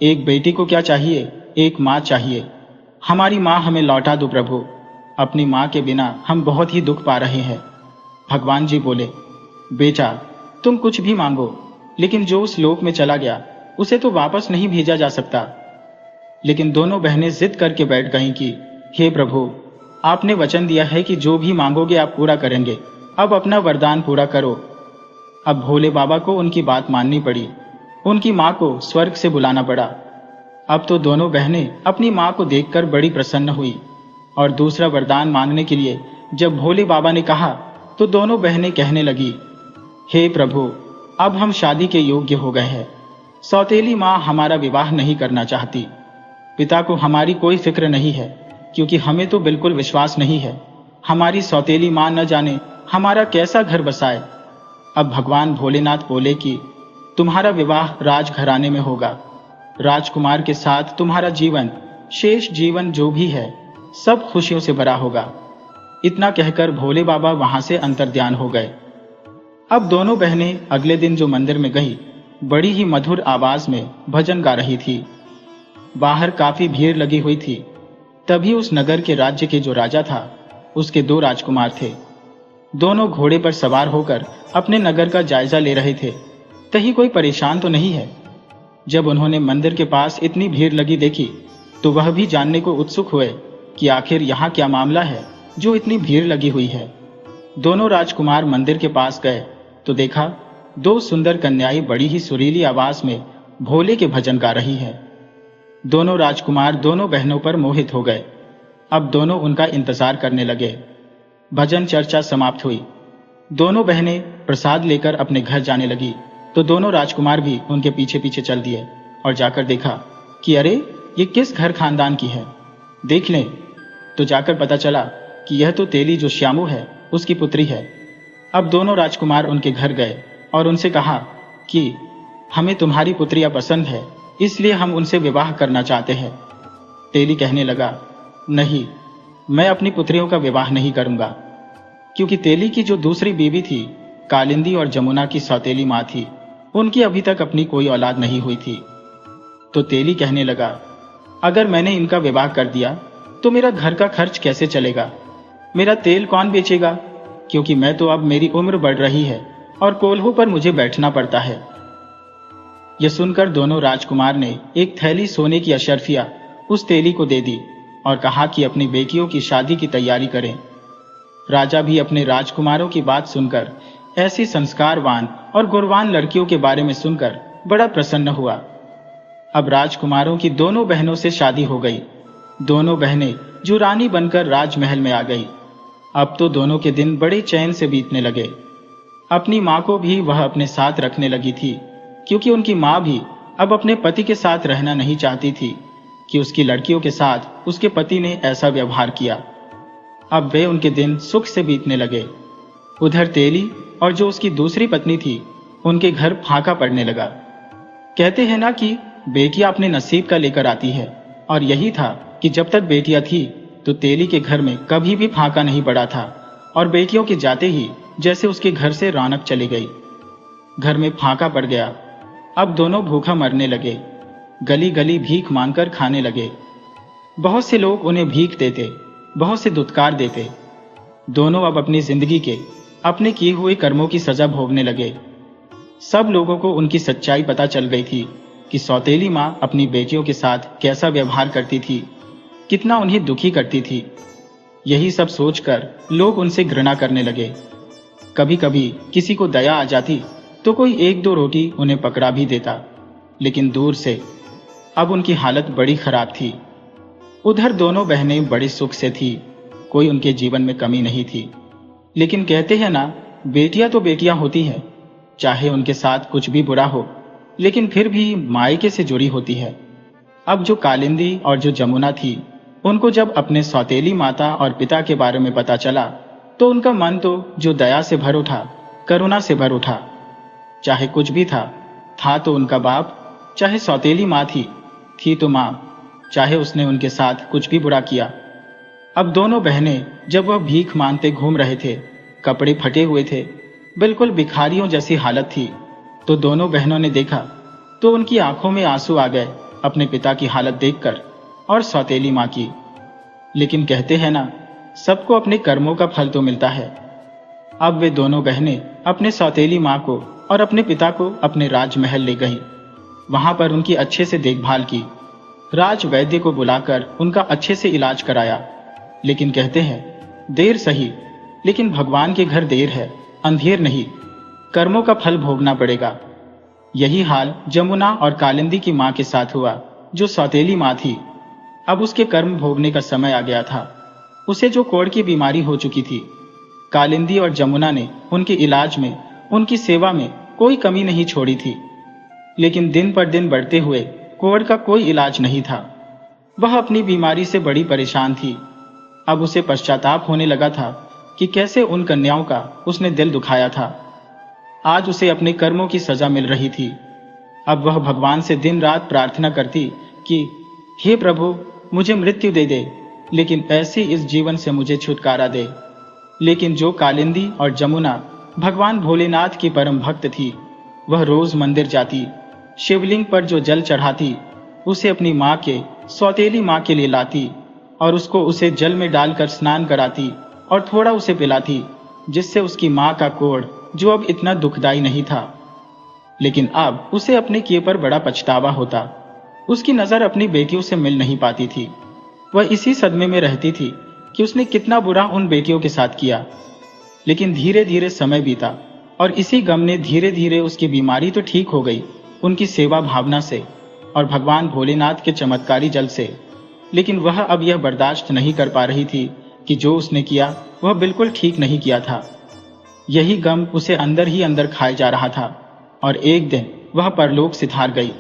एक बेटी को क्या चाहिए, एक माँ चाहिए। हमारी माँ हमें लौटा दो प्रभु, अपनी माँ के बिना हम बहुत ही दुख पा रहे हैं। भगवान जी बोले, बेटा, तुम कुछ भी मांगो, लेकिन जो उस लोक में चला गया उसे तो वापस नहीं भेजा जा सकता। लेकिन दोनों बहनें जिद करके बैठ गईं कि हे प्रभु, आपने वचन दिया है कि जो भी मांगोगे आप पूरा करेंगे, अब अपना वरदान पूरा करो। अब भोले बाबा को उनकी बात माननी पड़ी। उनकी माँ को स्वर्ग से बुलाना पड़ा। अब तो दोनों बहनें अपनी माँ को देखकर बड़ी प्रसन्न हुई और दूसरा वरदान मांगने के लिए जब भोले बाबा ने कहा तो दोनों बहनें कहने लगी, हे प्रभु, अब हम शादी के योग्य हो गए हैं। सौतेली माँ हमारा विवाह नहीं करना चाहती। पिता को हमारी कोई फिक्र नहीं है, क्योंकि हमें तो बिल्कुल विश्वास नहीं है हमारी सौतेली माँ न जाने हमारा कैसा घर बसाए। अब भगवान भोलेनाथ बोले कि तुम्हारा विवाह राजघराने में होगा। राजकुमार के साथ तुम्हारा जीवन, शेष जीवन जो भी है, सब खुशियों से भरा होगा। इतना कहकर भोले बाबा वहां से अंतर्ध्यान हो गए। अब दोनों बहनें अगले दिन जो मंदिर में गई, बड़ी ही मधुर आवाज में भजन गा रही थी। बाहर काफी भीड़ लगी हुई थी। तभी उस नगर के राज्य के जो राजा था, उसके 2 राजकुमार थे। दोनों घोड़े पर सवार होकर अपने नगर का जायजा ले रहे थे। कहीं कोई परेशान तो नहीं है। जब उन्होंने मंदिर के पास इतनी भीड़ लगी देखी तो वह भी जानने को उत्सुक हुए कि आखिर यहाँ क्या मामला है जो इतनी भीड़ लगी हुई है। दोनों राजकुमार मंदिर के पास गए तो देखा 2 सुंदर कन्याएं बड़ी ही सुरीली आवाज में भोले के भजन गा रही है। दोनों राजकुमार दोनों बहनों पर मोहित हो गए। अब दोनों उनका इंतजार करने लगे। भजन चर्चा समाप्त हुई। दोनों बहनें प्रसाद लेकर अपने घर जाने लगी तो दोनों राजकुमार भी उनके पीछे पीछे चल दिए और जाकर देखा कि अरे, ये किस घर खानदान की है। देख लें तो जाकर पता चला कि यह तो तेली जो श्यामू है उसकी पुत्री है। अब दोनों राजकुमार उनके घर गए और उनसे कहा कि हमें तुम्हारी पुत्रियां पसंद है, इसलिए हम उनसे विवाह करना चाहते हैं। तेली कहने लगा, नहीं, मैं अपनी पुत्रियों का विवाह नहीं करूंगा, क्योंकि तेली की जो दूसरी बीवी थी, कालिंदी और जमुना की सौतेली माँ थी, उनकी अभी तक अपनी कोई औलाद नहीं हुई थी। तो तेली कहने लगा, अगर मैंने इनका विवाह कर दिया तो मेरा घर का खर्च कैसे चलेगा? मेरा तेल कौन बेचेगा? क्योंकि मैं तो अब मेरी उम्र बढ़ रही है और कोल्हों पर मुझे बैठना पड़ता है। यह सुनकर दोनों राजकुमार ने एक थैली सोने की अशर्फिया उस तेली को दे दी और कहा कि अपनी बेटियों की शादी की तैयारी करें। राजा भी अपने राजकुमारों की बात सुनकर, ऐसी संस्कारवान और गुणवान लड़कियों के बारे में सुनकर बड़ा प्रसन्न हुआ। अब राजकुमारों की दोनों बहनों से शादी हो गई। दोनों बहनें जो रानी बनकर राजमहल में आ गई। अब तो दोनों के दिन बड़े चैन से बीतने लगे। अपनी माँ को भी वह अपने साथ रखने लगी थी, क्योंकि उनकी माँ भी अब अपने पति के साथ रहना नहीं चाहती थी कि उसकी लड़कियों के साथ उसके पति ने ऐसा व्यवहार किया। अब वे उनके दिन सुख से बीतने लगे। उधर तेली और जो उसकी दूसरी पत्नी थी, उनके घर फाका पड़ने लगा। कहते हैं ना कि बेटियां अपने नसीब का लेकर आती है, और यही था कि जब तक बेटियां थी तो तेली के घर में कभी भी फाका नहीं पड़ा था, और बेटियों के जाते ही जैसे उसके घर से रौनक चली गई। घर में फाका पड़ गया। अब दोनों भूखा मरने लगे। गली गली भीख मांगकर खाने लगे। बहुत से लोग उन्हें भीख देते, बहुत से दुत्कार देते। दोनों अब अपनी जिंदगी के अपने किए हुए कर्मों की सजा भोगने लगे। सब लोगों को उनकी सच्चाई पता चल गई थी कि सौतेली माँ अपनी बेटियों के साथ कैसा व्यवहार करती थी, कितना उन्हें दुखी करती थी। यही सब सोचकर लोग उनसे घृणा करने लगे। कभी कभी किसी को दया आ जाती तो कोई 1-2 रोटी उन्हें पकड़ा भी देता, लेकिन दूर से। अब उनकी हालत बड़ी खराब थी। उधर दोनों बहनें बड़े सुख से थी, कोई उनके जीवन में कमी नहीं थी। लेकिन कहते हैं ना, बेटियां तो बेटियां होती हैं, चाहे उनके साथ कुछ भी बुरा हो, लेकिन फिर भी मायके से जुड़ी होती है। अब जो कालिंदी और जो जमुना थी, उनको जब अपने सौतेली माता और पिता के बारे में पता चला तो उनका मन तो जो दया से भर उठा, करुणा से भर उठा। चाहे कुछ भी था तो उनका बाप, चाहे सौतेली माँ थी तो माँ, चाहे उसने उनके साथ कुछ भी बुरा किया। अब दोनों बहनें जब वह भीख मांगते घूम रहे थे, कपड़े फटे हुए थे, बिल्कुल भिखारियों जैसी हालत थी, तो दोनों बहनों ने देखा तो उनकी आंखों में आंसू आ गए अपने पिता की हालत देखकर और सौतेली माँ की। लेकिन कहते हैं ना, सबको अपने कर्मों का फल तो मिलता है। अब वे दोनों बहनें अपने सौतेली माँ को और अपने पिता को अपने राजमहल ले गईं। वहां पर उनकी अच्छे से देखभाल की। राज वैद्य को बुलाकर उनका अच्छे से इलाज कराया। लेकिन कहते हैं, देर सही, लेकिन भगवान के घर देर है, अंधेर नहीं। कर्मों का फल भोगना पड़ेगा। यही हाल जमुना और कालिंदी की मां के साथ हुआ, जो सौतेली मां थी। अब उसके कर्म भोगने का समय आ गया था। उसे जो कोढ़ की बीमारी हो चुकी थी। कालिंदी और जमुना ने उनके इलाज में, उनकी सेवा में कोई कमी नहीं छोड़ी थी। लेकिन दिन पर दिन बढ़ते हुए कोढ़ का कोई इलाज नहीं था। वह अपनी बीमारी से बड़ी परेशान थी। अब उसे पश्चाताप होने लगा था कि कैसे उन कन्याओं का उसने दिल दुखाया था। आज उसे अपने कर्मों की सजा मिल रही थी। अब वह भगवान से दिन रात प्रार्थना करती कि हे प्रभु, मुझे मृत्यु दे दे, लेकिन ऐसे इस जीवन से मुझे छुटकारा दे। लेकिन जो कालिंदी और जमुना भगवान भोलेनाथ की परम भक्त थी, वह रोज मंदिर जाती, शिवलिंग पर जो जल चढ़ाती, उसे अपनी माँ के, सौतेली माँ के लिए लाती और उसको उसे जल में डालकर स्नान कराती और थोड़ा उसे पिलाती, जिससे उसकी माँ का कोढ़, जो अब इतना दुखदाई नहीं था, लेकिन अब उसे अपने किए पर बड़ा पछतावा होता। उसकी नजर अपनी बेटियों से मिल नहीं पाती थी। वह इसी सदमे में रहती थी कि उसने कितना बुरा उन बेटियों के साथ किया। लेकिन धीरे धीरे समय बीता और इसी गम ने धीरे धीरे उसकी बीमारी तो ठीक हो गई, उनकी सेवा भावना से और भगवान भोलेनाथ के चमत्कारी जल से। लेकिन वह अब यह बर्दाश्त नहीं कर पा रही थी कि जो उसने किया वह बिल्कुल ठीक नहीं किया था। यही गम उसे अंदर ही अंदर खाए जा रहा था और एक दिन वह परलोक सिधार गई।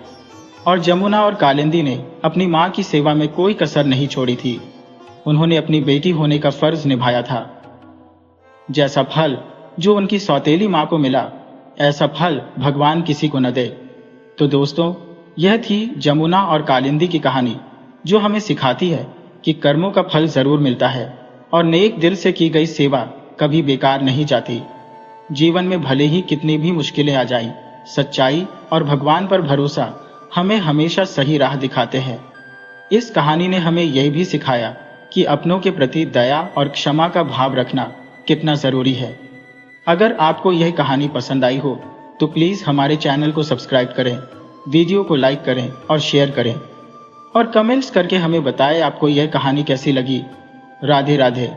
और जमुना और कालिंदी ने अपनी माँ की सेवा में कोई कसर नहीं छोड़ी थी। उन्होंने अपनी बेटी होने का फर्ज निभाया था। जैसा फल जो उनकी सौतेली माँ को मिला, ऐसा फल भगवान किसी को न दे। तो दोस्तों, यह थी जमुना और कालिंदी की कहानी, जो हमें सिखाती है कि कर्मों का फल जरूर मिलता है और नेक दिल से की गई सेवा कभी बेकार नहीं जाती। जीवन में भले ही कितनी भी मुश्किलें आ जाएं, सच्चाई और भगवान पर भरोसा हमें हमेशा सही राह दिखाते हैं। इस कहानी ने हमें यह भी सिखाया कि अपनों के प्रति दया और क्षमा का भाव रखना कितना जरूरी है। अगर आपको यह कहानी पसंद आई हो तो प्लीज हमारे चैनल को सब्सक्राइब करें, वीडियो को लाइक करें और शेयर करें और कमेंट्स करके हमें बताएं आपको यह कहानी कैसी लगी। राधे राधे।